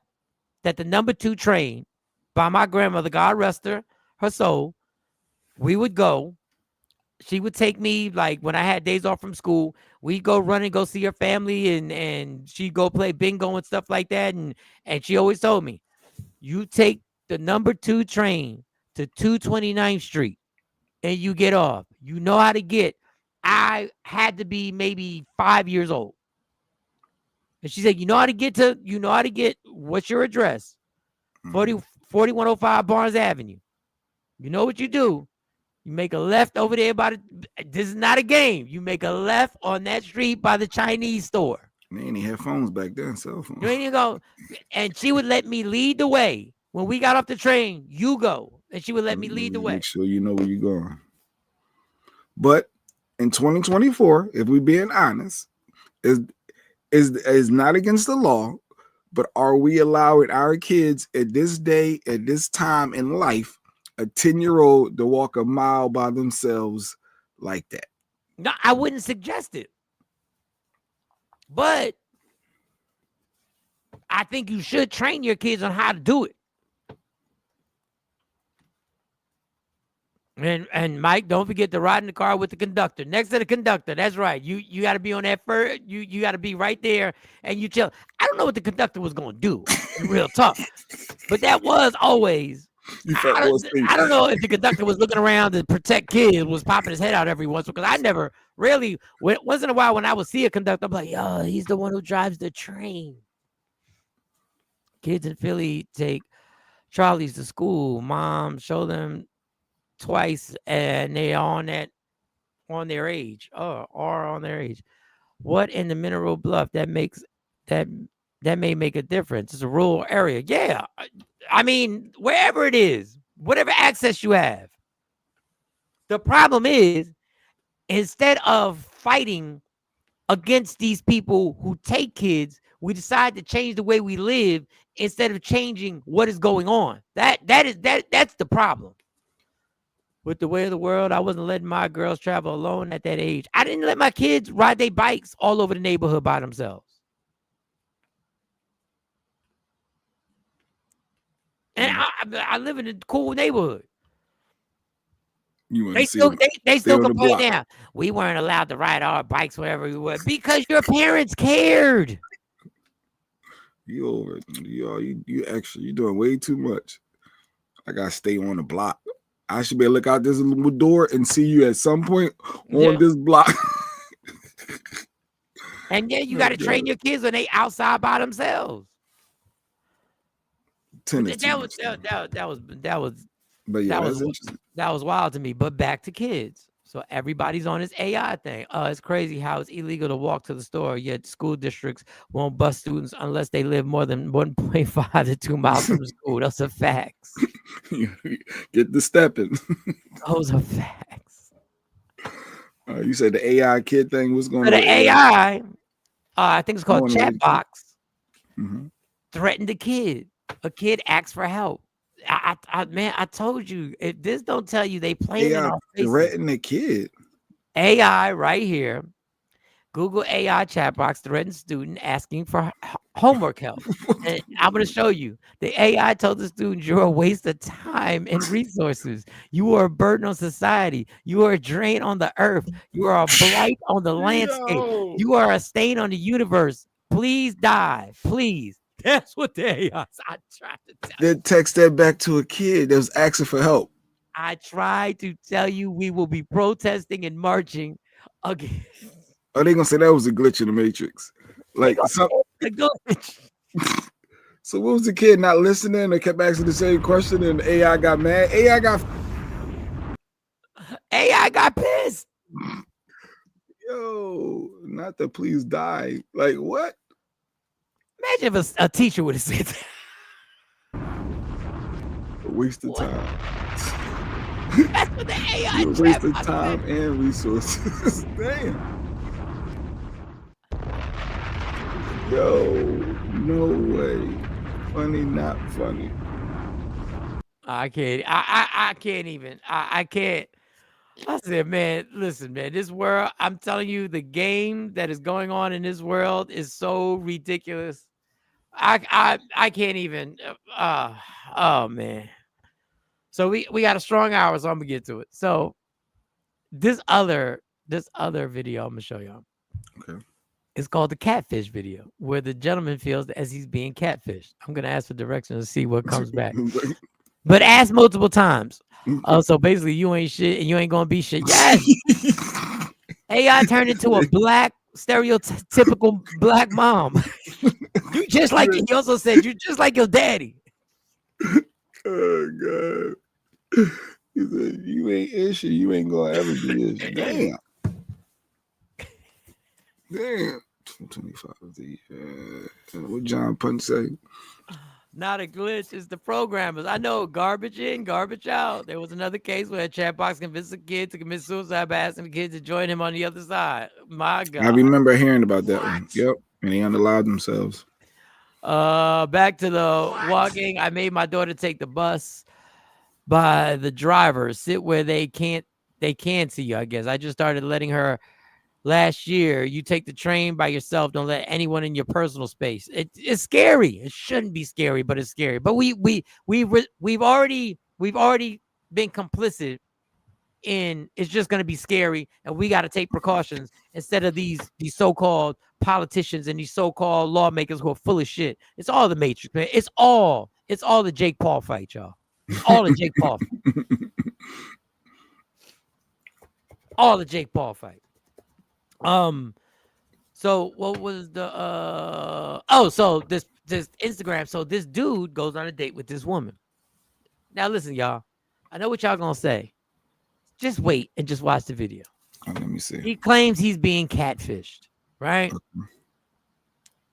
that the number 2 train by my grandmother, God rest her soul, we would go. She would take me, like, when I had days off from school, we'd go run and go see her family, and she'd go play bingo and stuff like that. And she always told me, you take the number 2 train to 229th Street and you get off. You know how to get. I had to be maybe 5 years old. And she said, you know how to get, what's your address? 4105 Barnes Avenue. You know what you do? You make a left over there by this is not a game. You make a left on that street by the Chinese store. They ain't even had phones back then, cell phones. You ain't even go. And she would let me lead the way. When we got off the train, you go. And she would let me lead the way. Make sure you know where you're going. But in 2024, if we're being honest, is not against the law, but are we allowing our kids at this day, at this time in life, a 10-year-old to walk a mile by themselves like that? No, I wouldn't suggest it. But I think you should train your kids on how to do it. And Mike, don't forget to ride in the car with the conductor. Next to the conductor. That's right. You got to be on that first. You got to be right there and you chill. I don't know what the conductor was going to do. Real tough. But that was always. I don't know if the conductor was looking around to protect kids, was popping his head out every once, because I never really, once in a while when I would see a conductor, I'm like, yo, he's the one who drives the train. Kids in Philly take trolleys to school. Mom show them twice and they are on their age. What in the Mineral Bluff that may make a difference? It's a rural area. Yeah. I mean, wherever it is, whatever access you have. The problem is, instead of fighting against these people who take kids, we decide to change the way we live instead of changing what is going on. That's the problem. With the way of the world, I wasn't letting my girls travel alone at that age. I didn't let my kids ride their bikes all over the neighborhood by themselves. And I live in a cool neighborhood. They still complain now. We weren't allowed to ride our bikes wherever we were because your parents cared. You doing way too much. I gotta stay on the block. I should be able to look out this little door and see you at some point on this block. And yeah, you got to train your kids when they outside by themselves. That was wild to me. But back to kids. So everybody's on this AI thing. It's crazy how it's illegal to walk to the store, yet school districts won't bus students unless they live more than 1.5 to 2 miles from school. Those are facts. Get the stepping. Those are facts. You said the AI kid thing was going to the AI. I think it's called Chatbox. Mm-hmm. Threatened a kid. A kid asked for help. I told you, if this don't tell you they playing in our faces. Threaten a kid. AI right here. Google AI chat box threatens student asking for homework help. And I'm going to show you. The AI told the student, you're a waste of time and resources. You are a burden on society. You are a drain on the earth. You are a blight on the landscape. You are a stain on the universe. Please die. Please. That's what the AI I tried to tell you. Then text that back to a kid that was asking for help. I tried to tell you we will be protesting and marching again. Are they gonna say that was a glitch in the Matrix? Like glitch. So what was the kid not listening? They kept asking the same question, and AI got mad. AI got pissed. Yo, not to please die. Like what? Imagine if a teacher would have said that. A waste of time. That's what the AI A waste of time and resources. Damn. Yo, no way. Funny, not funny. I can't. I can't even. I can't. I said, man, listen, man, this world, I'm telling you, the game that is going on in this world is so ridiculous. I can't even. Oh man. So we got a strong hour, so I'm gonna get to it. So this other video I'm gonna show y'all. Okay. It's called the catfish video, where the gentleman feels as he's being catfished. I'm gonna ask for directions to see what comes back. But ask multiple times. So basically, you ain't shit and you ain't gonna be shit. Yes. AI turned into a black, stereotypical black mom. You just like he also said, you just like your daddy. Oh God. He said, you ain't issue. You ain't gonna ever be issue. Damn. Damn. 25 of the what John Punch say? Not a glitch, it's the programmers. I know, garbage in, garbage out. There was another case where a chat box convinced a kid to commit suicide by asking the kid to join him on the other side. My God. I remember hearing about that one. Yep. And they unallowed themselves. Back to the walking. I made my daughter take the bus by the driver, sit where they can't see you, I guess. I just started letting her last year. You take the train by yourself. Don't let anyone in your personal space. It's scary. It shouldn't be scary, but it's scary. But we've already been complicit in it's just going to be scary, and we got to take precautions instead of these so-called politicians and these so-called lawmakers who are full of shit. It's all the Matrix, man. It's all the Jake Paul fight, y'all. It's all the Jake Paul fight. All the Jake Paul fight. So what was the so this Instagram, so this dude goes on a date with this woman. Now listen, y'all, I know what y'all gonna say. Just wait and just watch the video. Let me see. He claims he's being catfished, right?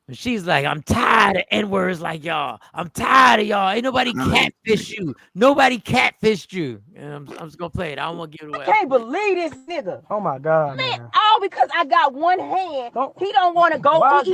And she's like, I'm tired of N-words like y'all. I'm tired of y'all. Ain't nobody catfish you. Nobody catfished you. And I'm just gonna play it. I don't want to give it away. I can't believe this nigga. Oh my God, man. All because I got one hand. He don't want to go. Oh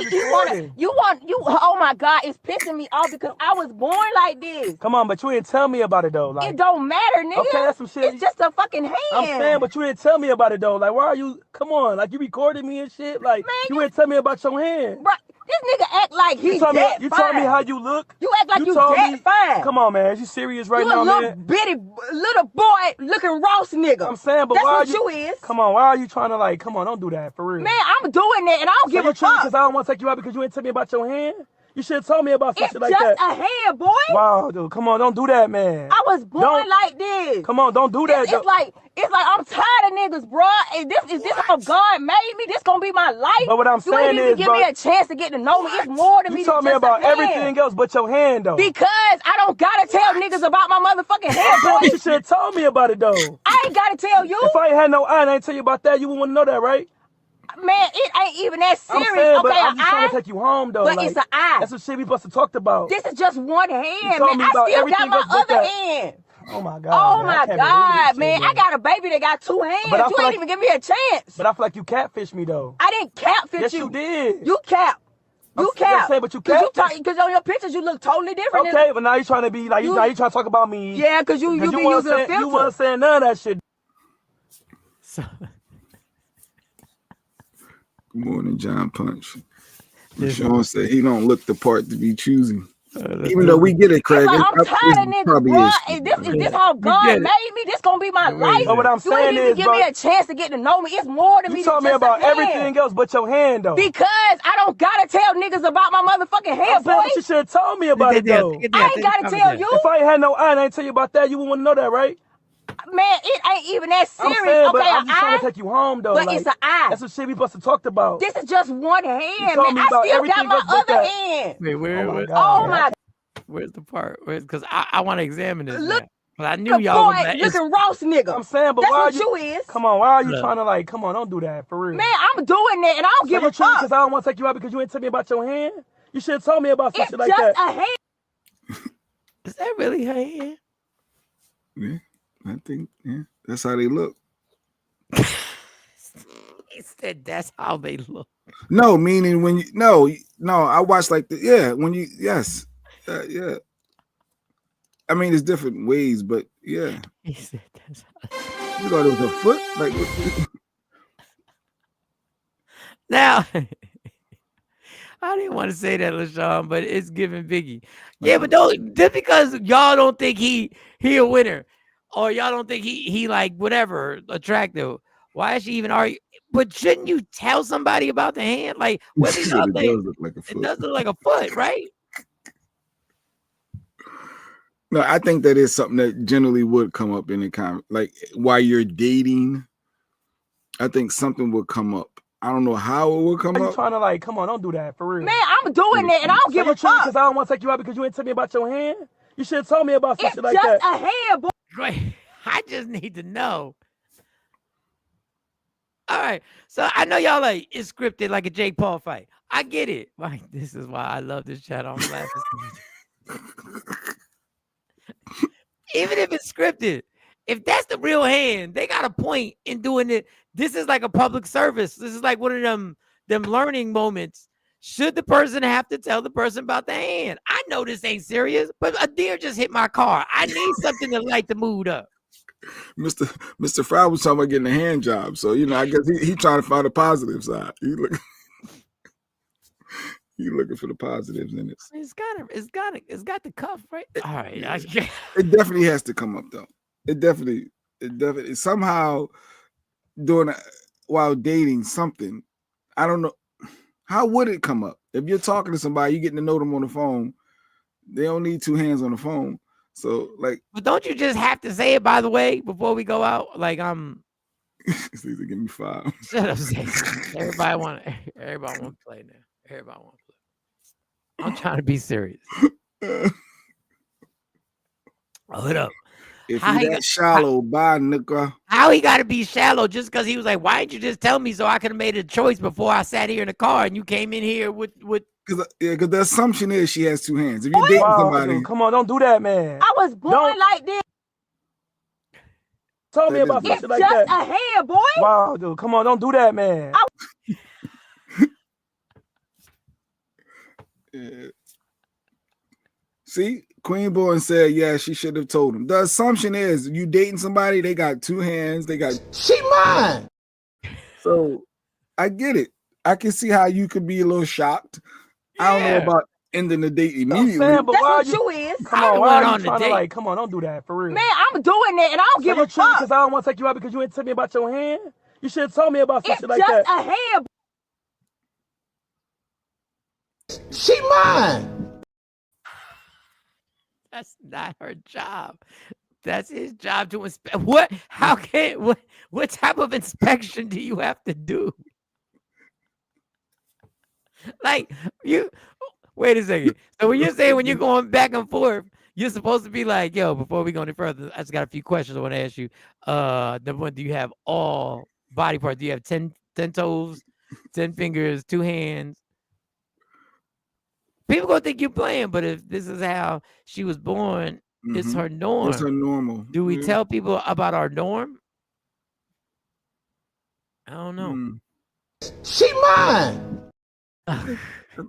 my God, it's pissing me off because I was born like this. Come on, but you didn't tell me about it though. Like, it don't matter, nigga. Okay, that's some shit. It's just a fucking hand. I'm saying, but you didn't tell me about it though. Like, why are you? Come on, like you recorded me and shit. Like, man, you didn't tell me about your hand. Bro, this nigga act like he's you dead You fine. told me how you look. You act like you dead fine. Come on, man. Is you serious right you now, a little man? bitty little boy looking Ross nigga. I'm saying, but that's why what you is. Come on, why are you trying to like? Come on, don't do that for real. Man, I'm doing that, and I don't give a fuck. Because I don't want to take you out because you didn't tell me about your hand. You should have told me about some shit like that. It's just a hand, boy. Wow, dude. Come on, don't do that, man. I was born like this. Come on, don't do that. It's like I'm tired of niggas, bro. Is this how God made me? This gonna be my life? But what I'm saying you ain't even give me a chance to get to know me. It's more than me. You told me about everything else but your hand, though. Because I don't gotta tell niggas about my motherfucking hand, boy. You should have told me about it, though. I ain't gotta tell you. If I ain't had no eye and I ain't tell you about that, you wouldn't want to know that, right? Man, it ain't even that serious. I'm saying, but okay, I'm just trying to take you home, though. But like, it's an eye. That's what shit we supposed to talk about. This is just one hand, man. I still got my other hand. Oh my God. Oh my God, man. I got a baby that got two hands. But you ain't even give me a chance. But I feel like you catfished me, though. I didn't catfish yes, you. You did. You cap. You cap. But you catfished. Because on your pictures you look totally different. Okay, but now you're trying to be like, now you trying to talk about me. Yeah, because you be using a filter. You wasn't saying none of that shit. Good morning, John Punch. Sean said he don't look the part to be choosing. Even though we get it, Craig. Like, I'm tired of niggas, bro. Is this how God made me? This gonna be my life? But what I'm saying you ain't even give me a chance to get to know me. It's more than me. You told me about everything else but your hand, though. Because I don't gotta tell niggas about my motherfucking hand, boy. But you should have told me about it, though. I ain't gotta tell you. If I ain't had no eye and I ain't tell you about that, you wouldn't want to know that, right? Man, it ain't even that serious. I'm saying, but okay, I'm just trying to take you home, though. But it's an eye. That's what shit we supposed to talk about. This is just one hand, man. I still got my other hand. Wait, oh my God. Where's the part? Because I want to examine this. Look, but I knew y'all was looking Ross nigga. I'm saying, but that's why what you is. Come on, why are you trying to like? Come on, don't do that for real. Man, I'm doing that, and I don't give a fuck. Because I don't want to take you out because you ain't tell me about your hand. You should have told me about some It's shit like just that. a hand. Is that really her hand? Yeah, I think that's how they look. He said that's how they look. No, meaning when you no, I watched like when you yeah. I mean, it's different ways, but yeah. He said that's how You thought it was a foot? Like now. I didn't want to say that, LaShawn, but it's giving Biggie. Yeah, but don't just because y'all don't think he a winner, or y'all don't think he like whatever attractive. Why is she even argue? But shouldn't you tell somebody about the hand? Like, what is y'all it think? does look like a foot. It does look like a foot, right? No, I think that is something that generally would come up in the comment. Like while you're dating, I think something would come up. I don't know how it will come Are you up. trying to like, come on, don't do that for real. Man, I'm doing it, and I don't give a fuck. Because I don't want to take you out because you ain't tell me about your hand. You should have told me about some It's shit like just that. a hand, boy. Right. I just need to know. All right. So I know y'all like it's scripted like a Jake Paul fight. I get it. Like, this is why I love this channel. I'm laughing. Even if it's scripted, if that's the real hand, they got a point in doing it. This is like a public service. This is like one of them learning moments. Should the person have to tell the person about the hand? I know this ain't serious, but a deer just hit my car. I need something to light the mood up. Mr. Fry was talking about getting a hand job, so I guess he trying to find a positive side. You looking for the positives in it. It's got the cuff, right? All right. Yeah. It definitely has to come up though. It definitely somehow while dating something. I don't know. How would it come up? If you're talking to somebody, you're getting to know them on the phone. They don't need two hands on the phone. So like, but don't you just have to say it, by the way, before we go out? Like give me 5. Shut up, Zay. Everybody want to play now. Everybody want to play. I'm trying to be serious. Hold up. If he that shallow, bye, nigga. How he got to be shallow just because he was like, why didn't you just tell me so I could have made a choice before I sat here in the car and you came in here with because the assumption is she has two hands. If you're dating somebody, dude, come on, don't do that, man. I was born like this. Tell me about something like that. It's just a hand, boy. Wow, dude, come on, don't do that, man. Yeah. See, Queen Born said, yeah, she should have told him. The assumption is you dating somebody, they got two hands, she mine. So I get it. I can see how you could be a little shocked. Yeah. I don't know about ending the date immediately. Saying, but that's why what you is. Come on, why are you trying to like, come on, don't do that for real. Man, I'm doing it and I don't give a fuck. Because I don't want to take you out because you ain't tell me about your hand. You should have told me about some shit like that. It's just a hand. She mine. That's not her job. That's his job to inspect. What? How can? What type of inspection do you have to do? Like you. Wait a second. So when you're saying when you're going back and forth, you're supposed to be like, yo, before we go any further, I just got a few questions I want to ask you. Number one, do you have all body parts? Do you have 10 toes, 10 fingers, 2 hands? People gonna think you're playing, but if this is how she was born, it's her norm. It's her normal. Do we tell people about our norm? I don't know. She mine. I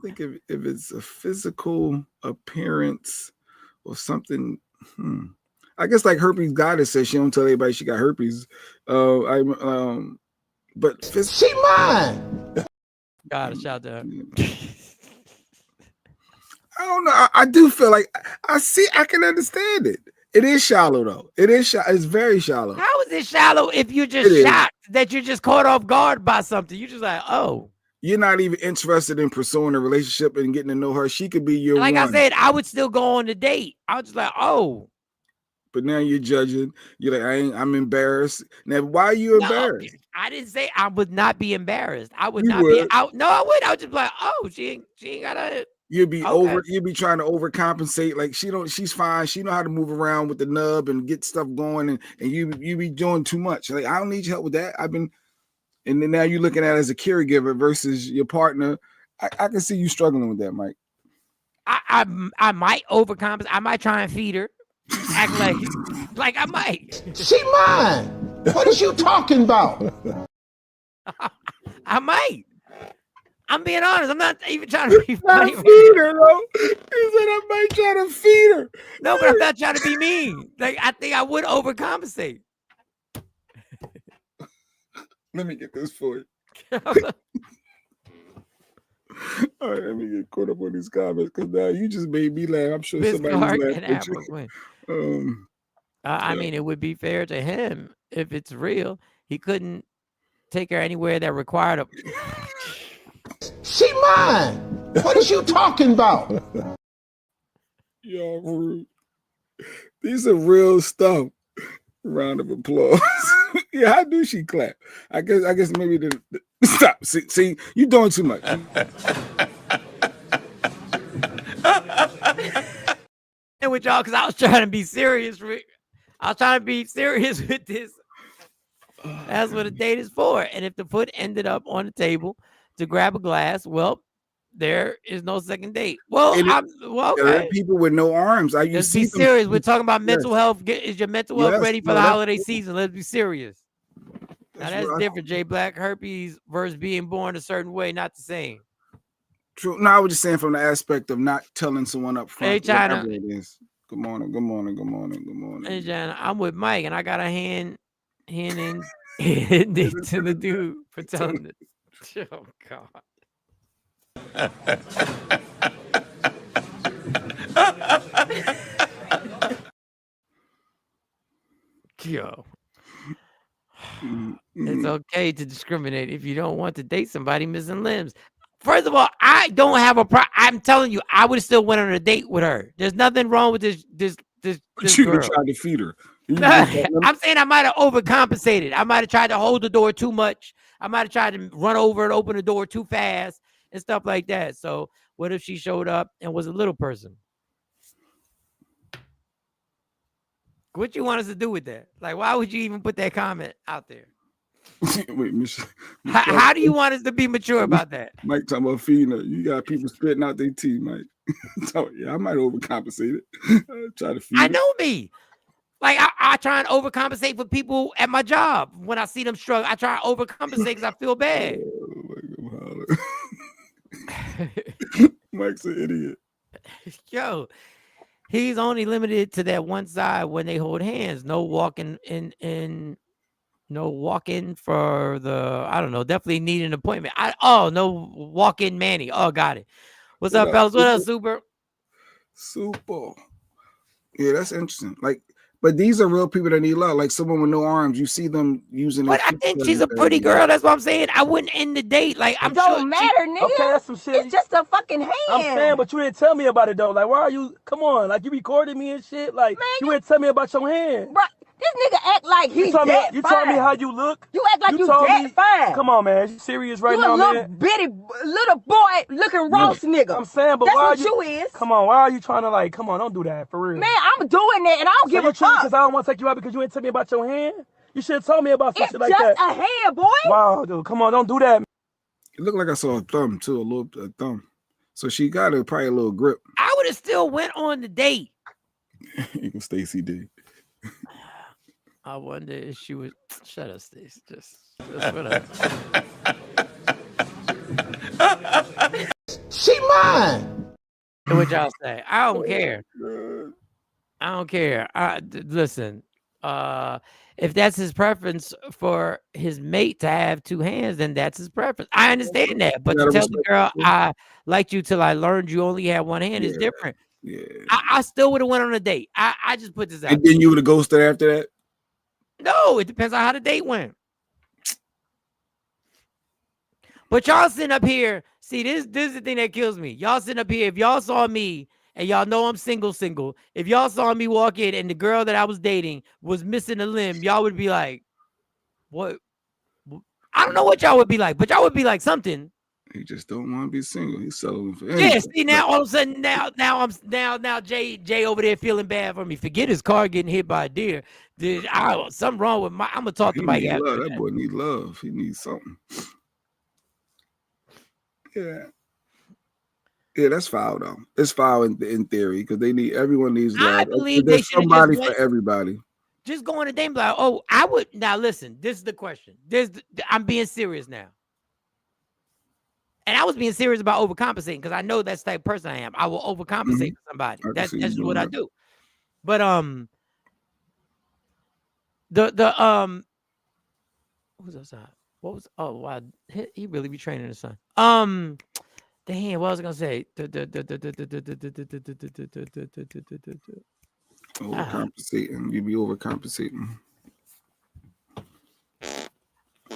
think if it's a physical appearance or something, I guess like herpes goddess says she don't tell everybody she got herpes. But she mine. God, shout out. I don't know. I do feel like I can understand it. It is shallow though. It's very shallow. How is it shallow if you're just shocked that you're just caught off guard by something? You're just like, oh. You're not even interested in pursuing a relationship and getting to know her. She could be your like one. I said, I would still go on the date. I was just like, oh. But now you're judging. You're like, I'm embarrassed. Now, why are you embarrassed? I didn't say I would not be embarrassed. I would not be out. No, I would. I would just be like, oh, she ain't got a. You'd be you'd be trying to overcompensate. Like she's fine. She know how to move around with the nub and get stuff going, and you be doing too much. Like, I don't need your help with that. And then now you're looking at it as a caregiver versus your partner. I can see you struggling with that, Mike. I might overcompensate. I might try and feed her. Act like I might. She mine. What is you talking about? I might. I'm being honest. I'm not even trying to be funny. Feed her, though. He said I might try to feed her. No, but I'm not trying to be mean. Like, I think I would overcompensate. Let me get this for you. All right, let me get caught up on these comments because now you just made me laugh. I'm sure somebody's laughing at you. I mean, it would be fair to him if it's real. He couldn't take her anywhere that required a. She mine. What is you talking about? Y'all rude. These are real stuff. Round of applause. Yeah, how do she clap? I guess maybe the stop. See, you doing too much. And with y'all, because I was trying to be serious. I was trying to be serious with this. That's what a date is for. And if the foot ended up on the table to grab a glass, well, there is no second date. Well, okay. There are people with no arms. Let's be serious. We're talking about mental health. Is your mental health ready for the holiday season? Let's be serious. Now that's different, Jay Black. Herpes versus being born a certain way, not the same. True. No, I was just saying from the aspect of not telling someone up front. Hey, China. It is. Good morning. Good morning. Good morning. Good morning. Hey, China. I'm with Mike, and I got a hand in to the dude for telling it. Oh God. Yo. It's okay to discriminate if you don't want to date somebody missing limbs. First of all, I don't have a problem. I'm telling you, I would have still went on a date with her. There's nothing wrong with this You girl. tried to feed her. I'm saying I might have overcompensated. I might have tried to hold the door too much. I might have tried to run over and open the door too fast and stuff like that. So what if she showed up and was a little person? What you want us to do with that? Like, why would you even put that comment out there? Wait, Michelle, how do you want us to be mature about that? Mike talking about feeding her. You got people spitting out their teeth, Mike. So, yeah, I might overcompensate it. Try to feed I know me. Like, I try and overcompensate for people at my job. When I see them struggle, I try and overcompensate because I feel bad. Mike's an idiot. Yo, he's only limited to that one side when they hold hands. No walking no walk-in for the, I don't know, definitely need an appointment. No walk-in Manny. Oh, got it. What's up, fellas? What up, Super? Super. Yeah, that's interesting. Like, but these are real people that need love. Like someone with no arms, you see them using. But I think she's a pretty girl. That's what I'm saying. I wouldn't end the date. Like, I'm don't sure matter, nigga. Okay, that's some shit. It's just a fucking hand. I'm saying, but you didn't tell me about it though. Like, why are you? Come on, like you recorded me and shit. Like, man, you didn't tell me about your hand. Bro, this nigga act like he's that fine. You told me how you look. You act like you that fine. Come on, man. You serious right you now, a little man? bitty little boy looking roast nigga. I'm saying, but that's why what you is. Come on, why are you trying to like? Come on, don't do that for real. Man, I'm doing that, and I don't give a fuck. Because I don't want to take you out because you didn't tell me about your hand. You should have told me about some shit like that. It's just a hand, boy. Wow, dude, come on, don't do that. It looked like I saw a thumb too, a thumb. So she got probably a little grip. I would have still went on the date. Even Stacy did. I wonder if she would shut up, Stacy. Just whatever. She mine. What y'all say? I don't care. I don't care. Listen. If that's his preference for his mate to have two hands, then that's his preference. I understand that, but to tell the girl I liked you till I learned you only had one hand is different. Yeah, I still would have went on a date. I just put this out. And then you would have ghosted after that. No, it depends on how the date went. But y'all sitting up here, see, this is the thing that kills me. Y'all sitting up here, if y'all saw me, and y'all know I'm single. If y'all saw me walk in and the girl that I was dating was missing a limb, y'all would be like, what? I don't know what y'all would be like, but y'all would be like something. He just don't want to be single. He's settling for anything. Yeah, see, now all of a sudden, now Jay over there feeling bad for me. Forget his car getting hit by a deer. Something wrong with I'm gonna talk to Mike after that boy need love. He needs something. Yeah. Yeah, that's foul though. It's foul in theory because everyone needs I love. believe they There's should have somebody just for went, everybody. just go on a dame like, oh, I would now listen. This is the question. I'm being serious now. And I was being serious about overcompensating because I know that's the type of person I am. I will overcompensate for somebody. That's just what I do. But what was wow, he really be training his son. Damn, what was I gonna say? Overcompensating. You be overcompensating.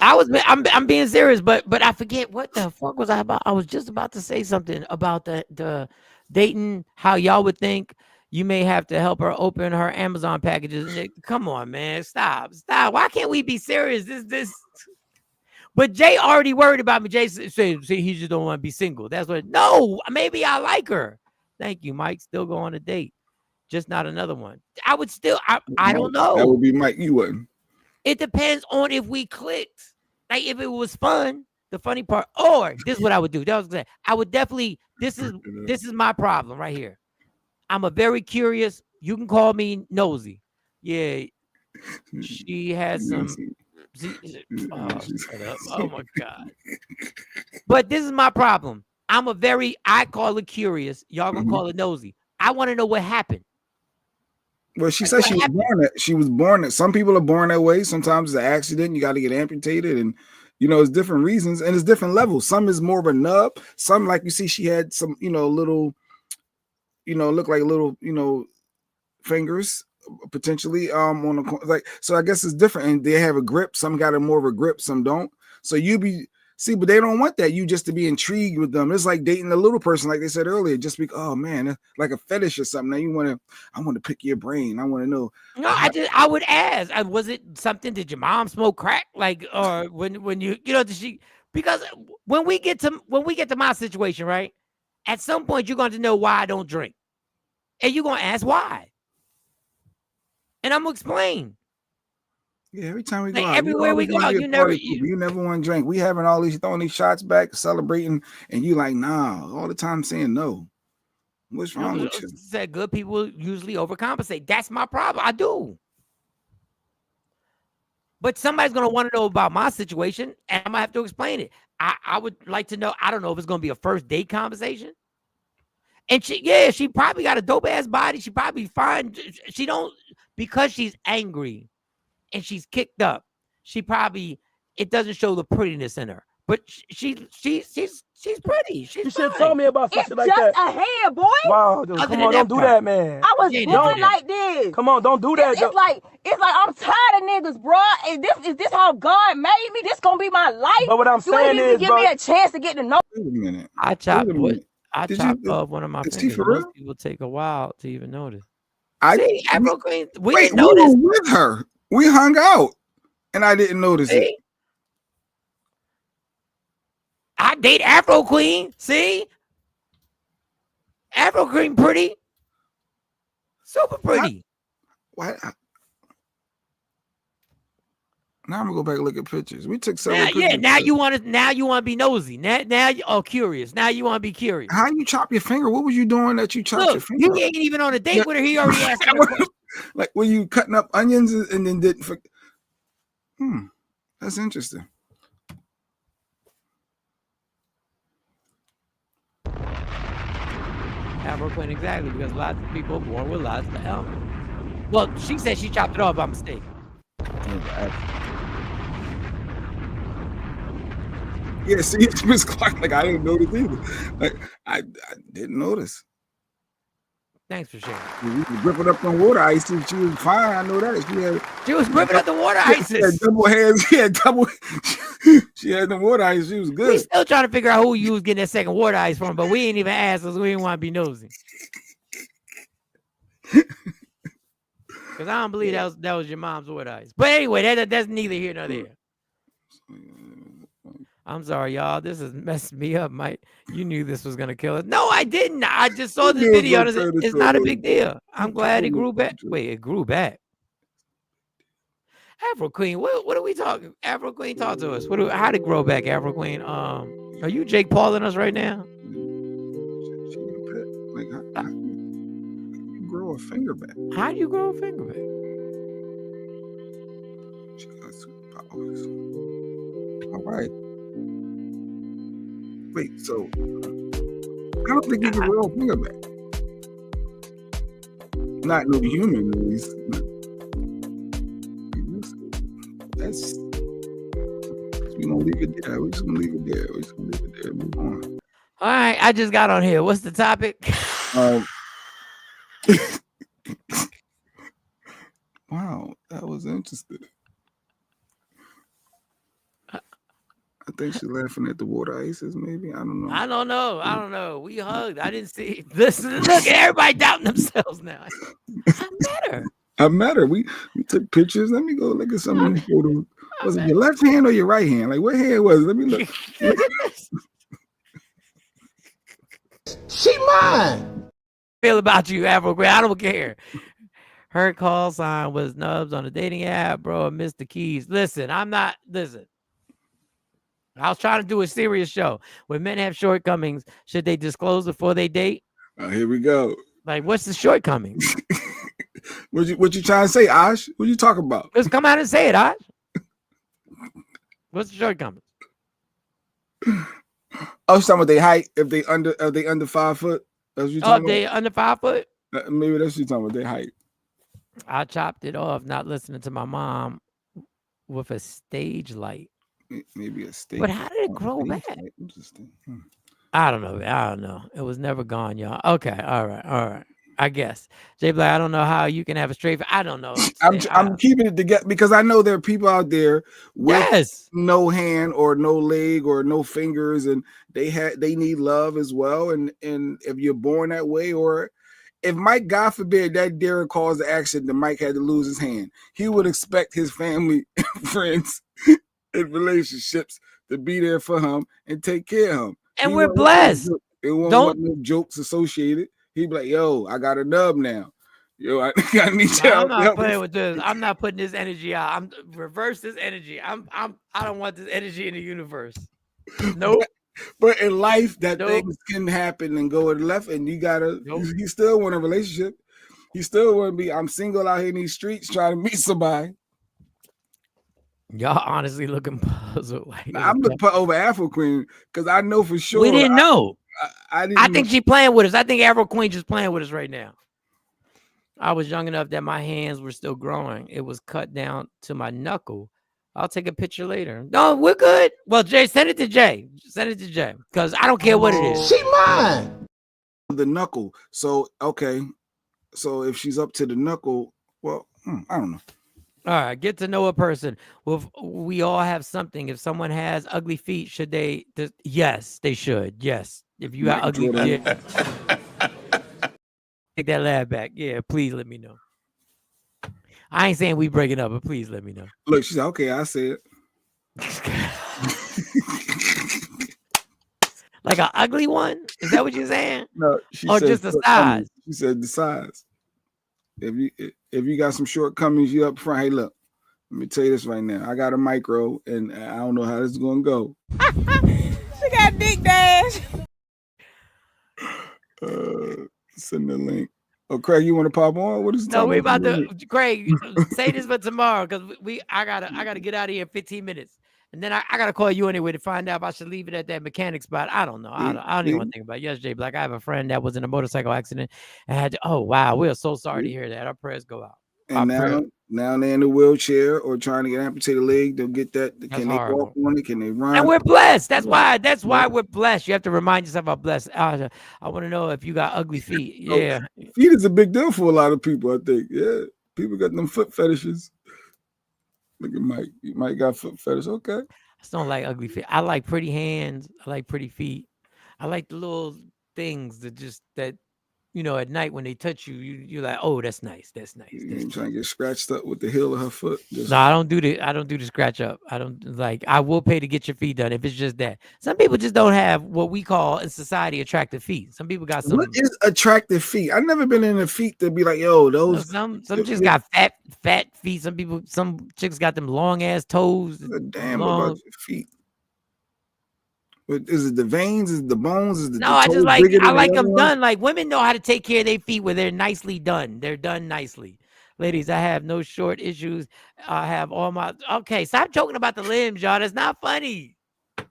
I'm being serious, but I forget what the fuck was I about. I was just about to say something about the dating, how y'all would think you may have to help her open her Amazon packages. Come on, man. Stop. Why can't we be serious? This But Jay already worried about me. Jay said he just don't want to be single. That's what. No, maybe I like her. Thank you, Mike. Still go on a date. Just not another one. I would still, I don't know. That would be Mike. You wouldn't. It depends on if we clicked. Like if it was fun, the funny part, or this is what I would do. That was good. I would definitely, this is my problem right here. I'm a very curious, you can call me nosy. Yeah. She has some. Oh my God. But this is my problem. I call it curious. Y'all gonna call it nosy. I want to know what happened. Well, she said she was born that some people are born that way. Sometimes it's an accident. You got to get amputated, and it's different reasons and it's different levels. Some is more of a nub. Some, like you see, she had some, little, look like little, fingers potentially on the like. So I guess it's different, and they have a grip. Some got a more of a grip, some don't. So but they don't want that. You just to be intrigued with them. It's like dating a little person, like they said earlier. Just because, oh man, like a fetish or something. Now I want to pick your brain. I want to know. No, I would ask. Was it something? Did your mom smoke crack? Like, or when you did she? Because when we get to my situation, right? At some point, you're going to know why I don't drink, and you're going to ask why, and I'm gonna explain. Yeah, every time we go out, everywhere we go out, you never want to drink. We having all these throwing these shots back, celebrating, and you like, nah, all the time saying no. What's wrong with you? Said good people usually overcompensate. That's my problem. I do. But somebody's gonna want to know about my situation, and I'm gonna have to explain it. I would like to know. I don't know if it's gonna be a first date conversation. And she probably got a dope ass body. She probably fine. She don't, because she's angry and she's kicked up. It doesn't show the prettiness in her, but she's pretty. You should have told me about something like that. It's just a hand, boy. Wow, dude, come on, don't do that, man. I was born like this. Come on, don't do that. It's like I'm tired of niggas, bro. Is this how God made me? This gonna be my life. But what I'm saying is, give me a chance to get to know. Wait a minute. I chopped off one of my fingers. Most people take a while to even notice. See, Afro Queen, we didn't know this. We were with her. We hung out, and I didn't notice it. I date Afro Queen. See, Afro Queen, pretty, super pretty. What? Now I'm gonna go back and look at pictures. We took several pictures. Yeah, now you want to be nosy. Now you curious. Now you want to be curious. How you chop your finger? What was you doing that you chopped your finger? You ain't even on a date with her. He already asked her. Like, were you cutting up onions and then didn't? That's interesting. Afro Queen, exactly, because lots of people are born with lots of elements. Well, she said she chopped it off by mistake. Yeah, see, Miss Clark, like I didn't notice either. Like I didn't notice. Thanks for sharing. We was gripping up on water ice. She was fine. I know that. She was gripping up the water ice. She had double hands. She had the water ice. She was good. We still trying to figure out who you was getting that second water ice from, but we ain't even asked us. We didn't want to be nosy. Because I don't believe that was your mom's water ice. But anyway, that's neither here nor there. I'm sorry, y'all. This is messing me up, Mike. You knew this was gonna kill us. No, I didn't. I just saw this video. It's not a big deal. I'm glad it grew back. Wait, it grew back. Afro Queen, what are we talking? Afro Queen, talk to us. How to grow back, Afro Queen? Are you Jake Pauling us right now? She grow a finger back? How do you grow a finger back? She got superpowers. All right. Wait, so I don't think you can grow a finger back. Not no human, at least. That's we gonna leave it there. We're just gonna leave it there. We're just gonna leave it there. Move on. All right, I just got on here. What's the topic? Wow, that was interesting. I think she's laughing at the water ices, maybe. I don't know. I don't know. I don't know. We hugged. I didn't see. Listen, look, everybody doubting themselves now. I met her. I met her. We took pictures. Let me go look at some of these photos. Was it your left hand or your right hand? Like, what hand was it? Let me look. She mine. Feel about you, Afro Gray. I don't care. Her call sign was Nubs on the dating app, bro. Mr. Keys. Listen, listen. I was trying to do a serious show. When men have shortcomings, should they disclose before they date? Here we go. Like, what's the shortcomings? What you trying to say, Ash? What you talking about? Let's come out and say it, Ash. What's the shortcomings? Oh, some of their height. If they under 5 foot. That's what you talking If they under 5 foot? Maybe that's what you talking about. Their height. I chopped it off not listening to my mom with a stage light. Maybe a stage. But how did it grow back? Interesting. I don't know. It was never gone, y'all. Okay. All right. I guess. Jay Black, I don't know how you can have a straight. I don't know. I'm keeping it together because I know there are people out there with no hand or no leg or no fingers, and they need love as well. And if you're born that way, or if Mike, God forbid, that Darren caused the accident that Mike had to lose his hand, he would expect his family, friends, and relationships to be there for him and take care of him. And we're blessed. It won't want no jokes associated. He'd be like, yo, I got a nub now. Yo, I need you. I'm not playing with this. I'm not putting this energy out. I'm reverse this energy. I don't want this energy in the universe. Nope. But in life, things can happen and go to the left, and you gotta. You still want a relationship. You still want to be. I'm single out here in these streets trying to meet somebody. Y'all honestly looking puzzled. Like, I'm gonna put over Afro Queen because I know for sure. We didn't know. I think she playing with us. I think Afro Queen just playing with us right now. I was young enough that my hands were still growing. It was cut down to my knuckle. I'll take a picture later. No, we're good. Well, Jay, send it to Jay. Send it to Jay because I don't care what it is. She mine. The knuckle. So okay. So if she's up to the knuckle, well, I don't know. All right, get to know a person. Well, we all have something. If someone has ugly feet, should they? Yes, they should. Yes, if you got ugly feet, take that laugh back. Yeah, please let me know. I ain't saying we break it up, but please let me know. Look, she's okay. I said like an ugly one. Is that what you're saying? No, she or said, just the size. She said the size. If you got some shortcomings, you up front. Hey, look, let me tell you this right now. I got a micro, and I don't know how this is gonna go. She got big dash. Send the link. Oh, Craig, you want to pop on? What is no? We about to. Craig, say this for tomorrow because I gotta get out of here in 15 minutes. And then I gotta call you anyway to find out if I should leave it at that mechanic spot. I don't know. I don't even want to think about it. Yes, Jay Black. I have a friend that was in a motorcycle accident and had to. Oh wow, we are so sorry to hear that. Our prayers go out. And now they're in a wheelchair or trying to get amputated leg. They'll get that. Can they walk on it? Can they run? And we're blessed. That's why we're blessed. You have to remind yourself how blessed. I want to know if you got ugly feet. Yeah, feet is a big deal for a lot of people. I think. Yeah, people got them foot fetishes. Look at Mike. Mike got foot fetish. Okay. I just don't like ugly feet. I like pretty hands. I like pretty feet. I like the little things that at night when they touch you, you're like, oh, that's nice. That's nice. You ain't trying to get scratched up with the heel of her foot. No, I don't do the scratch up. I don't like. I will pay to get your feet done if it's just that. Some people just don't have what we call in society attractive feet. Some people got some. What is attractive feet? I've never been in a feet to be like, yo, those. Some chicks got fat feet. Some chicks got them long ass toes. Damn about your feet. But is it the veins? Is it the bones? Is it No, the I just toes like bigger I than like the other them one? done. Like women know how to take care of their feet where they're nicely done. They're done nicely. Ladies, I have no short issues. I have all my okay. Stop joking about the limbs, y'all. That's not funny.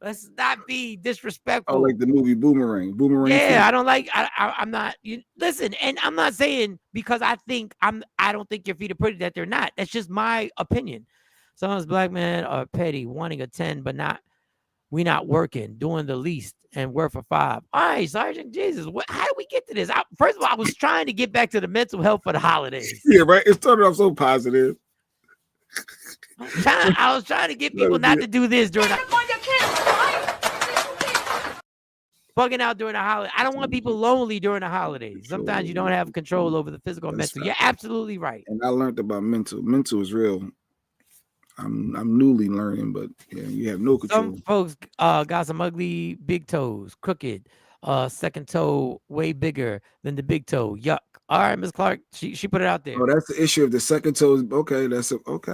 Let's not be Oh, disrespectful. like the movie Boomerang. Boomerang Yeah, feet. I don't like. I'm not. You listen, and I'm not saying because I think I don't think your feet are pretty that they're not. That's just my opinion. Some black men are petty, wanting a 10, but we not working, doing the least, and work for 5. All right, Sergeant Jesus, how did we get to this? First of all, I was trying to get back to the mental health for the holidays. Yeah, right. It started off so positive. I was trying to get people not to do this during bugging out during the holiday. I don't want people lonely during the holidays. Sometimes you don't have control over the physical and mental. You're absolutely right. And I learned about mental. Mental is real. I'm newly learning, but yeah, you have no control. Some folks got some ugly big toes, crooked. Second toe way bigger than the big toe. Yuck. All right, Miss Clark, she put it out there. Oh, that's the issue of the second toe. Okay, okay.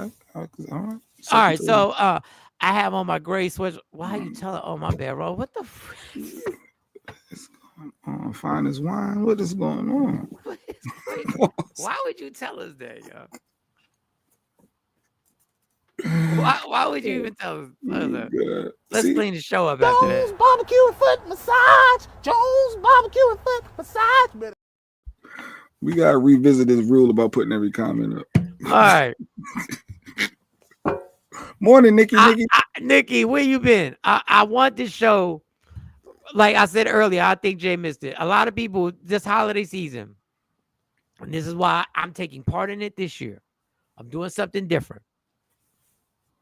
All right. All right, so I have on my gray sweatshirt. Why are you telling? Oh, my bad, bro. What the? It's going on. Fine as wine. What is going on? Why would you tell us that, yo? Why would you even tell us that? Let's clean the show up after that. Jones barbecue and foot massage. Jones barbecue and foot massage. We gotta revisit this rule about putting every comment up. All right. Morning, Nikki. Nikki, where you been? I want this show. Like I said earlier, I think Jay missed it. A lot of people this holiday season, and this is why I'm taking part in it this year. I'm doing something different,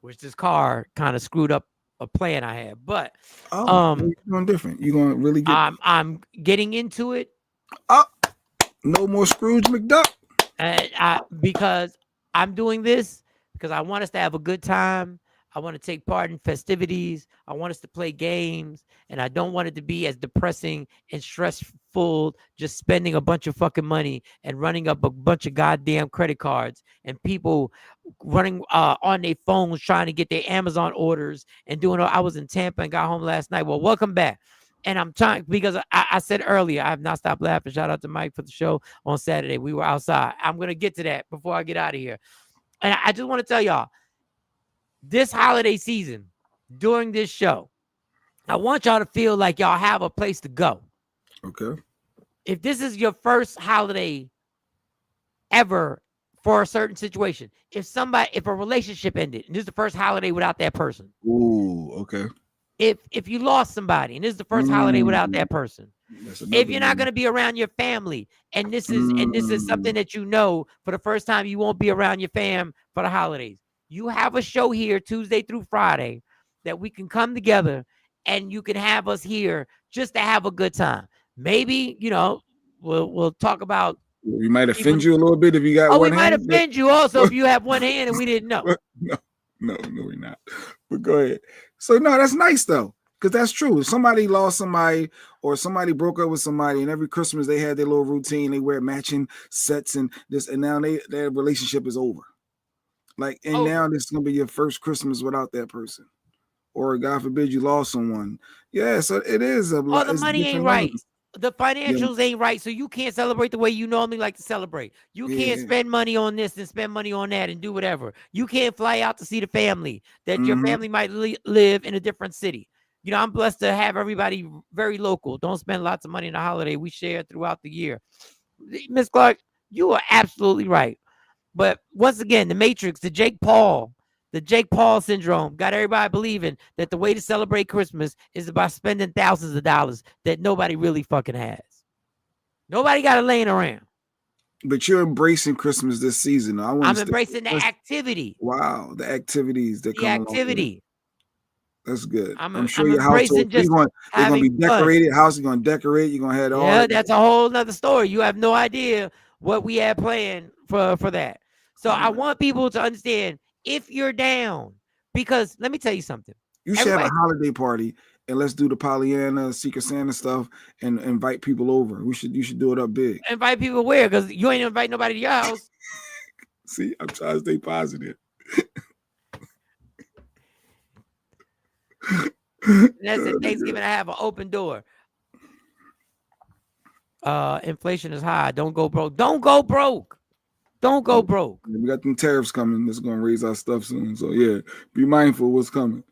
which this car kind of screwed up a plan I had. But you're doing different. You're gonna really get. I'm getting into it. No more Scrooge McDuck. Because I'm doing this because I want us to have a good time. I want to take part in festivities. I want us to play games. And I don't want it to be as depressing and stressful, just spending a bunch of fucking money and running up a bunch of goddamn credit cards and people running on their phones trying to get their Amazon orders and doing all. I was in Tampa and got home last night. Well, welcome back. And I'm trying because I said earlier, I have not stopped laughing. Shout out to Mike for the show on Saturday. We were outside. I'm going to get to that before I get out of here. And I just want to tell y'all, this holiday season, during this show, I want y'all to feel like y'all have a place to go. Okay. If this is your first holiday ever for a certain situation, if a relationship ended and this is the first holiday without that person. Ooh, okay. If you lost somebody and this is the first holiday without that person. If you're not going to be around your family and this is something that you know for the first time you won't be around your fam for the holidays. You have a show here Tuesday through Friday that we can come together and you can have us here just to have a good time. Maybe, we'll talk about. We might offend you a little bit if you got one hand. We might offend you also if you have one hand and we didn't know. No, we're not. But go ahead. So no, that's nice though, because that's true. If somebody lost somebody or somebody broke up with somebody, and every Christmas they had their little routine, they wear matching sets and this, and now their relationship is over. Now this is gonna be your first Christmas without that person, or God forbid you lost someone. Yeah, so it is a lot. The money ain't right. The financials ain't right, so you can't celebrate the way you normally like to celebrate. You can't spend money on this and spend money on that and do whatever. You can't fly out to see the family that your family might live in a different city. I'm blessed to have everybody very local. Don't spend lots of money on the holiday. We share throughout the year. Miss Clark, you are absolutely right. But once again, the Matrix, the Jake Paul syndrome got everybody believing that the way to celebrate Christmas is by spending thousands of dollars that nobody really fucking has. Nobody got it laying around. But you're embracing Christmas this season. I'm embracing the activity. Wow, the activities that come activity. That's good. I'm sure your house is going to be decorated. House is going to decorate. You're going to have all. Yeah, that's a whole nother story. You have no idea what we have planned for that. So I want people to understand if you're down, because let me tell you something. You should have a holiday party and let's do the Pollyanna, Secret Santa stuff and invite people over. You should do it up big. Invite people where? Because you ain't invite nobody to your house. See, I'm trying to stay positive. And that's at Thanksgiving. I have an open door. Inflation is high. Don't go broke. Don't go broke. Don't go broke. We got them tariffs coming. That's gonna raise our stuff soon. So yeah, be mindful of what's coming,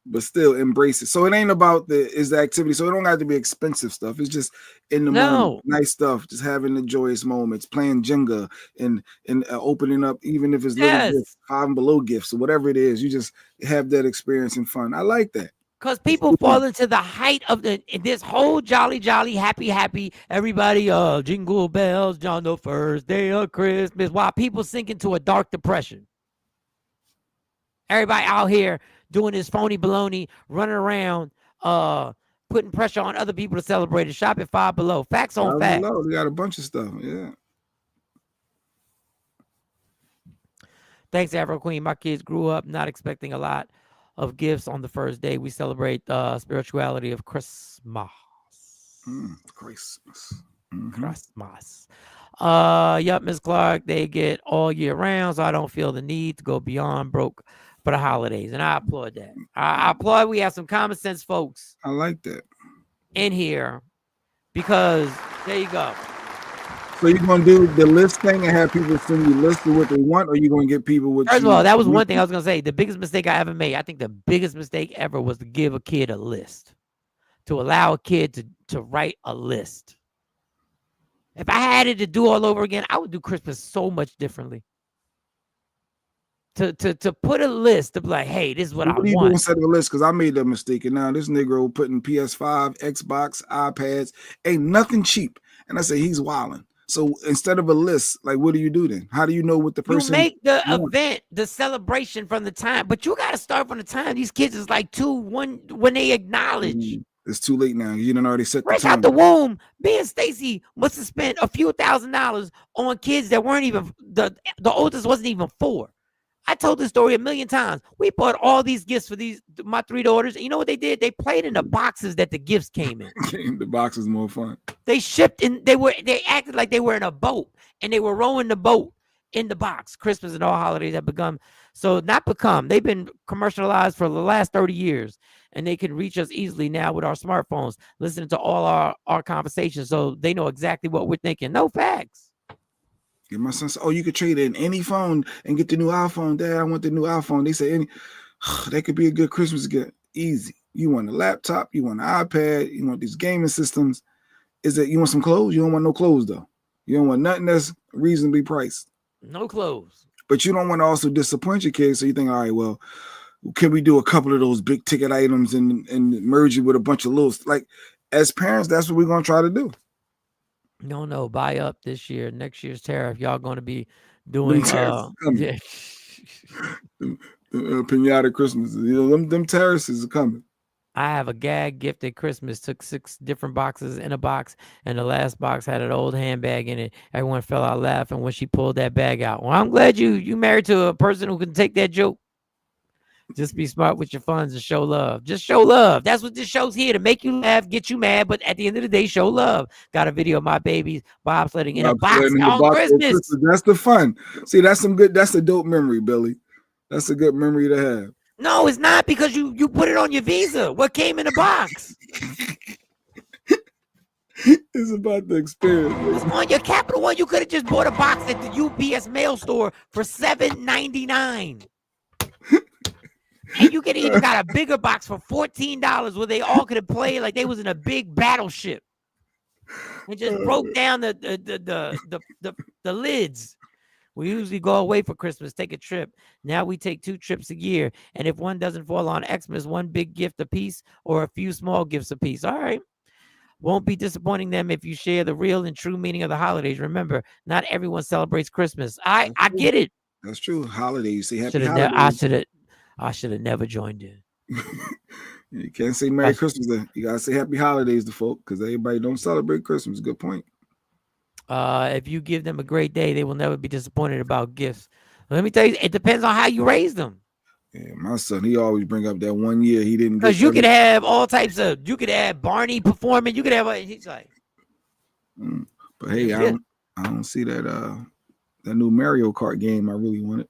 but still embrace it. So it ain't about the activity. So it don't have to be expensive stuff. It's just in the moment, nice stuff. Just having the joyous moments, playing Jenga and opening up, even if it's little gifts, Five and Below gifts or whatever it is. You just have that experience and fun. I like that. Because people fall into the height of this whole jolly, happy, everybody, jingle bells on the first day of Christmas, while people sink into a dark depression. Everybody out here doing this phony baloney, running around, putting pressure on other people to celebrate and shop at Five Below. Facts on facts. They got a bunch of stuff, yeah. Thanks, Afro Queen. My kids grew up not expecting a lot of gifts on the first day. We celebrate the spirituality of Christmas. Christmas. Christmas. Yep, Miss Clark, they get all year round, so I don't feel the need to go beyond broke for the holidays. And I applaud that. I applaud we have some common sense folks. I like that. In here, because there you go. So you're gonna do the list thing and have people send you lists of what they want, or you're gonna get people with. First of all, that was one thing I was gonna say. The biggest mistake I ever made. I think the biggest mistake ever was to give a kid a list, to allow a kid to write a list. If I had it to do all over again, I would do Christmas so much differently. To put a list of like, hey, this is what I do you want. do instead of a list? Because I made that mistake, and now this Negro putting PS5, Xbox, iPads, ain't nothing cheap. And I say he's wilding. So instead of a list, like, what do you do then? How do you know what the person? You make the event, the celebration from the time, but you got to start from the time these kids is like 2, 1 when they acknowledge. It's too late now. You done already set the Fresh time. out the womb, me and Stacy must have spent a few $1,000s on kids that weren't even the oldest wasn't even 4. I told this story a million times. We bought all these gifts for my 3 daughters. And you know what they did? They played in the boxes that the gifts came in. The box is more fun. They shipped in. They acted like they were in a boat, and they were rowing the boat in the box. Christmas and all holidays have they've been commercialized for the last 30 years, and they can reach us easily now with our smartphones, listening to all our conversations, so they know exactly what we're thinking. No facts. Yeah, my son said, you could trade in any phone and get the new iPhone. Dad, I want the new iPhone. They say that could be a good Christmas gift. Easy. You want a laptop, you want an iPad, you want these gaming systems. Is it you want some clothes? You don't want no clothes though. You don't want nothing that's reasonably priced. No clothes. But you don't want to also disappoint your kids. So you think, all right, well, can we do a couple of those big ticket items and merge it with a bunch of little, like, as parents, that's what we're gonna try to do. No, buy up this year. Next year's tariff, y'all going to be doing pinata Christmas. You know, them terraces are coming. I have a gag gift at Christmas. Took 6 different boxes in a box, and the last box had an old handbag in it. Everyone fell out laughing when she pulled that bag out. Well, I'm glad you married to a person who can take that joke. Just be smart with your funds and show love. Just show love. That's what this show's here, to make you laugh, get you mad, but at the end of the day, show love. Got a video of my babies bobsledding in a box on Christmas. That's the fun. See, that's a dope memory, Billy. That's a good memory to have. No, it's not, because you put it on your Visa. What came in the box? It's about the experience. It's on your Capital One. You could have just bought a box at the UPS mail store for $7.99. And you could even got a bigger box for $14 where they all could have played like they was in a big battleship. And just broke down the lids. We usually go away for Christmas, take a trip. Now we take 2 trips a year. And if one doesn't fall on Xmas, one big gift apiece or a few small gifts apiece. All right. Won't be disappointing them if you share the real and true meaning of the holidays. Remember, not everyone celebrates Christmas. I get it. That's true. Holidays. You say happy holidays. I should have never joined in. You can't say Merry Christmas then. You gotta say Happy Holidays to folk, because everybody don't celebrate Christmas. Good point. If you give them a great day, they will never be disappointed about gifts. Let me tell you, it depends on how you raise them. Yeah, my son, he always bring up that one year he didn't. Because you could have all types of. You could have Barney performing. You could have. He's like. But hey, I don't see that new Mario Kart game I really wanted.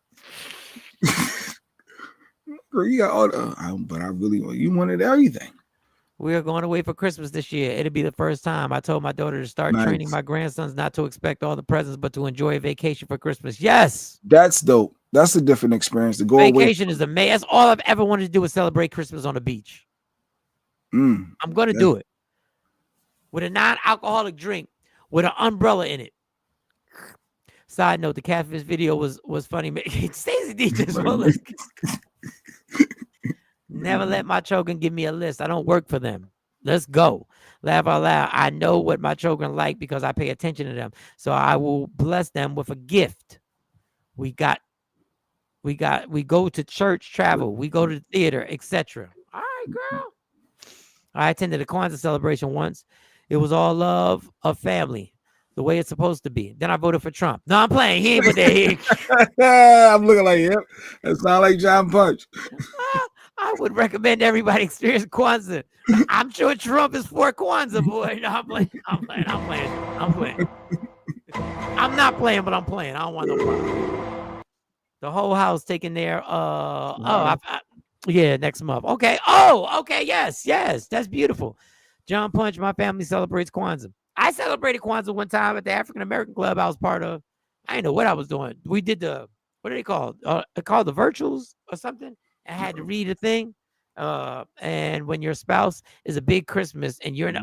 Girl, you got all but I really you wanted everything. We are going away for Christmas this year. It'll be the first time. I told my daughter to start training my grandsons not to expect all the presents, but to enjoy a vacation for Christmas. Yes. That's dope. That's a different experience to go away. Vacation is amazing. That's all I've ever wanted to do is celebrate Christmas on the beach. I'm going to do it with a non-alcoholic drink with an umbrella in it. Side note, the catfish video was funny. Stacey D just never let my children give me a list. I don't work for them. Let's go. Laugh out loud. I know what my children like because I pay attention to them. So I will bless them with a gift. We go to church, travel, we go to the theater, etc. All right, girl. I attended a Kwanzaa celebration once. It was all love of family, the way it's supposed to be. Then I voted for Trump. No, I'm playing. He ain't put that here. I'm looking like, yep. That sounds like John Punch. I would recommend everybody experience Kwanzaa. I'm sure Trump is for Kwanzaa, boy. No, I'm playing. I'm not playing, but I'm playing. I don't want no problem. The whole house taking their next month. Okay. Oh, okay. Yes. That's beautiful. John Punch, my family celebrates Kwanzaa. I celebrated Kwanzaa one time at the African American club I was part of. I didn't know what I was doing. We did what are they called? Called the virtuals or something. I had to read a thing. And when your spouse is a big Christmas and you're in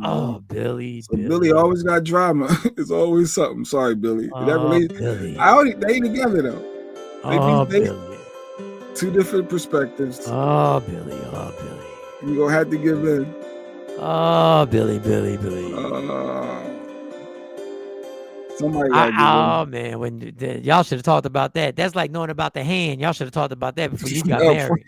Billy. Billy always got drama. It's always something. Sorry, Billy. Billy. They together though. Billy. Two different perspectives. Billy. You gonna have to give in. Billy. Somebody gotta give in. Man, when y'all should have talked about that. That's like knowing about the hand. Y'all should have talked about that before you got married.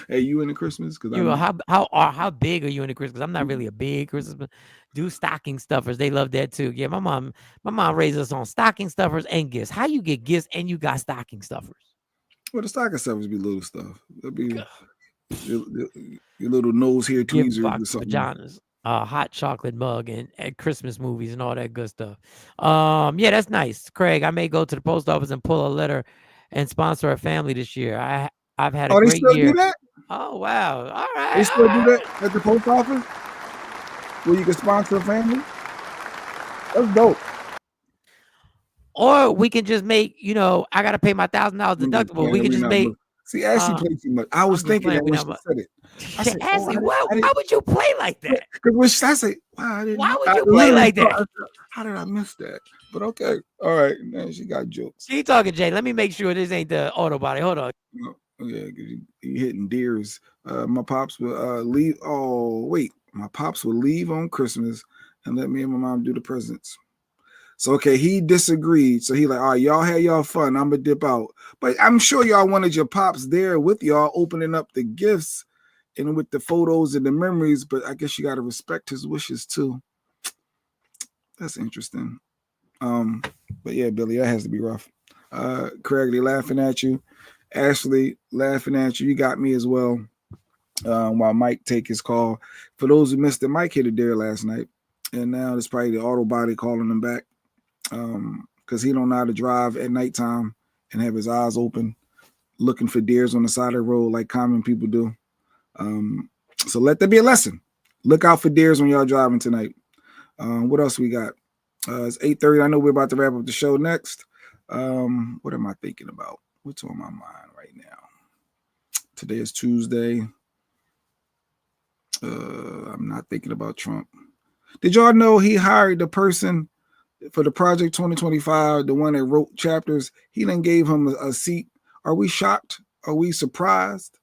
Hey, you into Christmas? Because how big are you into Christmas? I'm not really a big Christmas. Do stocking stuffers? They love that too. Yeah, my mom raised us on stocking stuffers and gifts. How you get gifts and you got stocking stuffers? Well, the stocking stuffers be little stuff. That'd be your little nose hair tweezers or something. Vaginas, hot chocolate mug, and Christmas movies and all that good stuff. Yeah, that's nice, Craig. I may go to the post office and pull a letter and sponsor a family this year. I've had a great year. They still do that? Oh wow! All right. They still do that at the post office, where you can sponsor a family. That's dope. Or we can just make, I got to pay my $1,000 deductible. We can just make. See, Ashley played too much. I was thinking that when she said it. I said, Ashley, why would you play like that? Because I said, why would you play like that? How did I miss that? But okay, all right. Now she got jokes. She talking, Jay. Let me make sure this ain't the auto body. Hold on. Yeah, you hitting deers. My pops will leave. Oh wait, my pops will leave on Christmas and let me and my mom do the presents. So okay, he disagreed. So he like, all right, y'all had y'all fun. I'm gonna dip out. But I'm sure y'all wanted your pops there with y'all, opening up the gifts and with the photos and the memories. But I guess you gotta respect his wishes too. That's interesting. But yeah, Billy, that has to be rough. Craig, they laughing at you. Ashley laughing at you. You got me as well. While Mike take his call. For those who missed it, Mike hit a deer last night, and now it's probably the auto body calling him back. Because he don't know how to drive at nighttime and have his eyes open, looking for deers on the side of the road like common people do. So let there be a lesson. Look out for deers when y'all driving tonight. What else we got? It's 8:30. I know we're about to wrap up the show next. What am I thinking about? What's on my mind right now? Today is Tuesday. I'm not thinking about Trump. Did y'all know he hired the person for the Project 2025, the one that wrote chapters? He then gave him a seat. Are we shocked? Are we surprised?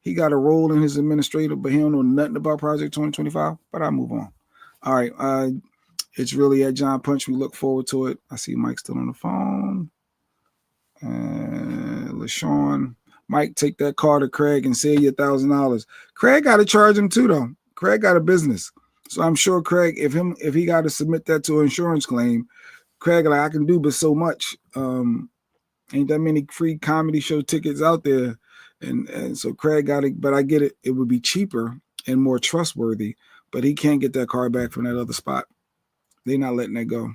He got a role in his administrative, but he don't know nothing about Project 2025. But I'll move on. All right. It's really at John Punch. We look forward to it. I see Mike still on the phone. LaShawn. Mike, take that car to Craig and save you $1,000. Craig got to charge him too, though. Craig got a business. So I'm sure Craig, if he got to submit that to an insurance claim, Craig, like, I can do but so much. Ain't that many free comedy show tickets out there. And so Craig got it, but I get it. It would be cheaper and more trustworthy, but he can't get that car back from that other spot. They're not letting that go.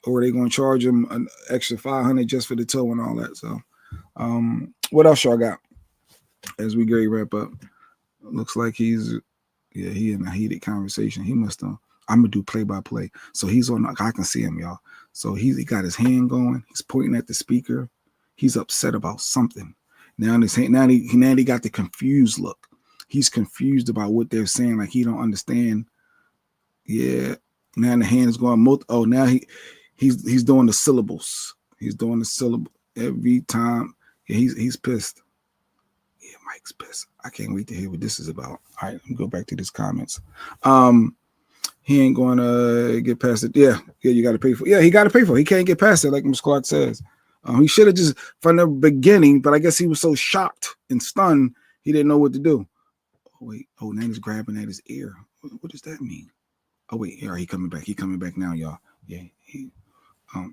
Or they're going to charge him an extra $500 just for the tow and all that. So what else y'all got? As we get wrap up, looks like he in a heated conversation. He must have. I'm gonna do play-by-play. So he's on. I can see him, y'all. So he got his hand going. He's pointing at the speaker. He's upset about something. Now he got the confused look. He's confused about what they're saying, like he don't understand. Yeah. Now the hand is going. Oh, now he's doing the syllables. He's doing the syllable every time. Yeah, he's pissed. Yeah, Mike's pissed. I can't wait to hear what this is about. All right, let me go back to these comments. He ain't going to get past it. Yeah, you got to pay for it. Yeah, he got to pay for it. He can't get past it, like Ms. Clark says. He should have just from the beginning, but I guess he was so shocked and stunned, he didn't know what to do. Oh, wait. Oh, now he's grabbing at his ear. What does that mean? Oh, wait. Yeah, he coming back. He coming back now, y'all. Yeah. All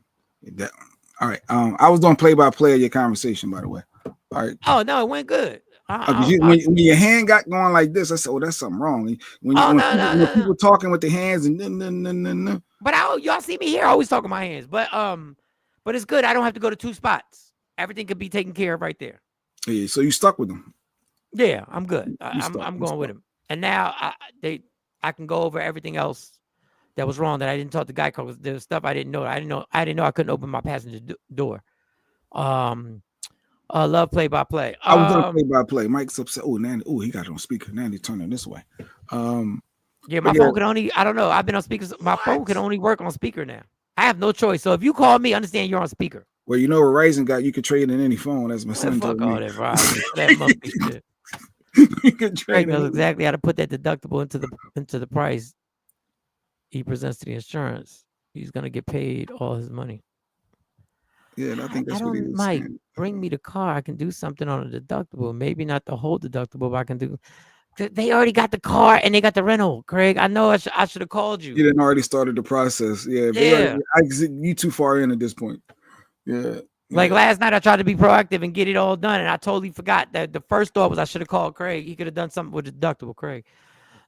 right. I was doing play-by-play of your conversation, by the way. All right. Oh, no, it went good. When your hand got going like this, I said, "Oh, that's something wrong." When people talking with their hands and no. But y'all see me here, I always talk with my hands. But it's good. I don't have to go to 2 spots. Everything could be taken care of right there. Yeah. So you stuck with them. Yeah, I'm good. I'm going with him. And now I can go over everything else that was wrong that I didn't talk to Geico because there's stuff I didn't know. I didn't know I couldn't open my passenger door. Love play-by-play. I was doing play-by-play. Mike's upset. Oh, Nanny. Oh, he got it on speaker. Nanny turning this way. Yeah, my phone can only. I don't know. I've been on speakers. My phone can only work on speaker now. I have no choice. So if you call me, understand you're on speaker. Well, you know what Ryzen got. You could trade in any phone. As my son told me. Fuck all that, Ryzen. That monkey shit. You could trade. Craig knows exactly how to put that deductible into the price he presents to the insurance. He's gonna get paid all his money. Yeah, I think that's what he was Mike, saying. bring me the car. I can do something on a deductible. Maybe not the whole deductible, but I can do. They already got the car and they got the rental. Craig, I know I should have called you. You didn't already started the process. Yeah. You too far in at this point. Yeah. Like last night, I tried to be proactive and get it all done, and I totally forgot that the first thought was I should have called Craig. He could have done something with the deductible. Craig,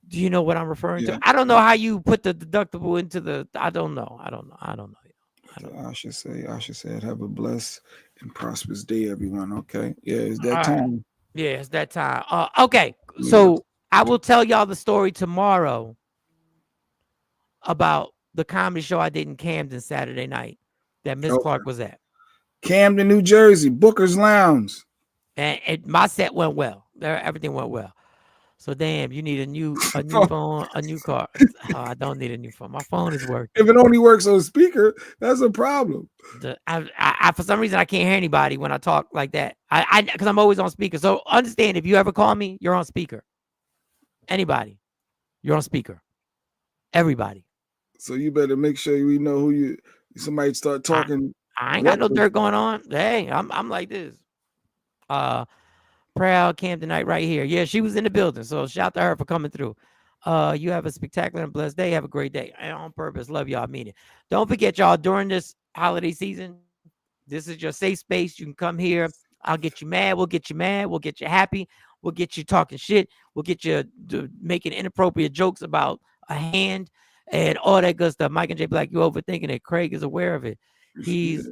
do you know what I'm referring to? I don't know how you put the deductible into the. I don't know. I should say, have a blessed and prosperous day, everyone. Okay. Yeah, it's that time. Yeah, it's that time. Okay. So I will tell y'all the story tomorrow about the comedy show I did in Camden Saturday night that Miss Clark was at. Camden, New Jersey, Booker's Lounge. And my set went well. Everything went well. So damn, you need a new phone, a new car. Oh, I don't need a new phone. My phone is working. If it only works on speaker, that's a problem. I for some reason I can't hear anybody when I talk like that. Because I'm always on speaker. So understand, if you ever call me, you're on speaker. Anybody, you're on speaker. Everybody. So you better make sure we know who you. Somebody start talking. I ain't got no dirt going on. Hey, I'm like this. Proud Camden night right here. Yeah, she was in the building. So shout to her for coming through. You have a spectacular and blessed day. Have a great day. And on purpose. Love y'all. Mean it. Don't forget, y'all, during this holiday season, this is your safe space. You can come here. I'll get you mad. We'll get you mad. We'll get you happy. We'll get you talking shit. We'll get you making inappropriate jokes about a hand and all that good stuff. Mike and Jay Black, you overthinking it. Craig is aware of it. He's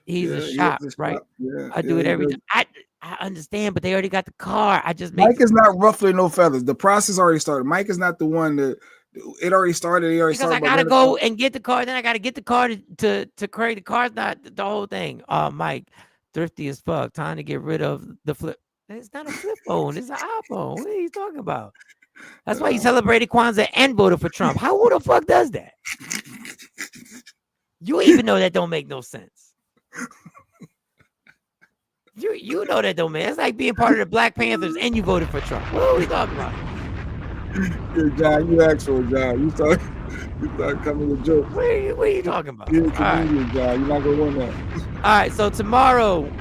a shop, right? I do it every time. I understand, but they already got the car. Mike is not ruffling no feathers. The process already started. Mike is not the one that it already started. Because I gotta go and get the car. Then I gotta get the car to Craig. The car's not the whole thing. Mike, thrifty as fuck. Time to get rid of the flip. It's not a flip phone. It's an iPhone. What are you talking about? That's why he celebrated Kwanzaa and voted for Trump. Who the fuck does that? You even know that don't make no sense. You know that don't make. It's like being part of the Black Panthers and you voted for Trump. What are we talking about? Yeah, John, you asked for it, John. You start coming with jokes. What are you talking about? You're a comedian, John. You're not gonna win that. All right, so tomorrow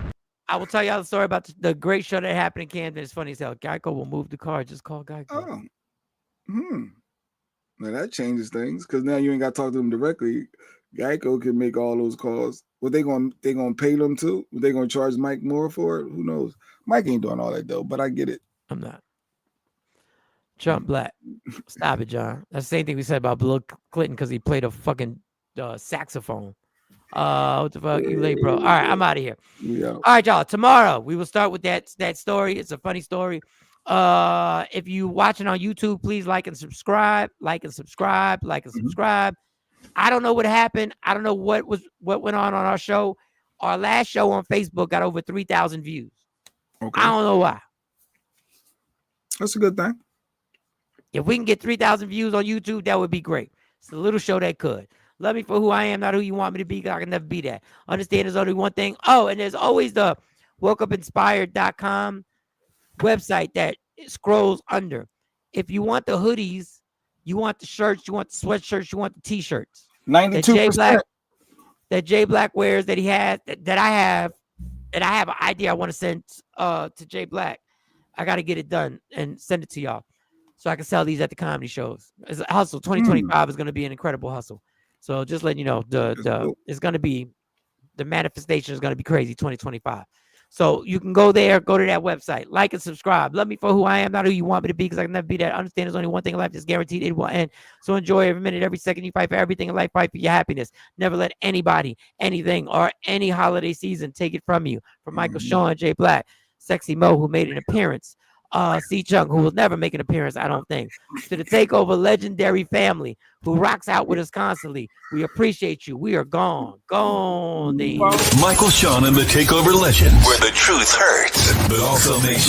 I will tell y'all the story about the great show that happened in Camden. It's funny as hell. Geico will move the car. Just call Geico. Oh. Now that changes things because now you ain't got to talk to them directly. Geico can make all those calls. What they gonna pay them too? They gonna charge Mike more for it? Who knows? Mike ain't doing all that though, but I get it. I'm not. Trump Black. Stop it, John. That's the same thing we said about Bill Clinton because he played a fucking saxophone. What the fuck? You late, bro. All right, I'm out of here. Yeah. All right, y'all. Tomorrow we will start with that story. It's a funny story. If you watching on YouTube, please like and subscribe. I don't know what happened. I don't know what went on our show. Our last show on Facebook got over 3,000 views. Okay. I don't know why. That's a good thing. If we can get 3,000 views on YouTube, that would be great. It's a little show that could. Love me for who I am, not who you want me to be, because I can never be that. Understand there's only one thing. Oh, and there's always the wokeupinspired.com website that scrolls under. If you want the hoodies, you want the shirts, you want the sweatshirts, you want the t-shirts. 92%. That Jay Black wears that he has, that I have an idea I want to send to Jay Black. I got to get it done and send it to y'all so I can sell these at the comedy shows. It's a hustle. 2025 is going to be an incredible hustle. So just letting you know, it's going to be, the manifestation is going to be crazy 2025. So you can go there, go to that website, like and subscribe. Love me for who I am, not who you want me to be, because I can never be that. Understand there's only one thing in life that's guaranteed, it will end. So enjoy every minute, every second. You fight for everything in life, fight for your happiness. Never let anybody, anything, or any holiday season take it from you. From Michael Sean, Jay Black, Sexy Mo, who made an appearance, C. Chung, who will never make an appearance, I don't think. To the Takeover legendary family who rocks out with us constantly. We appreciate you. We are gone. Gone. Michael Sean and the Takeover Legends, where the truth hurts, but also makes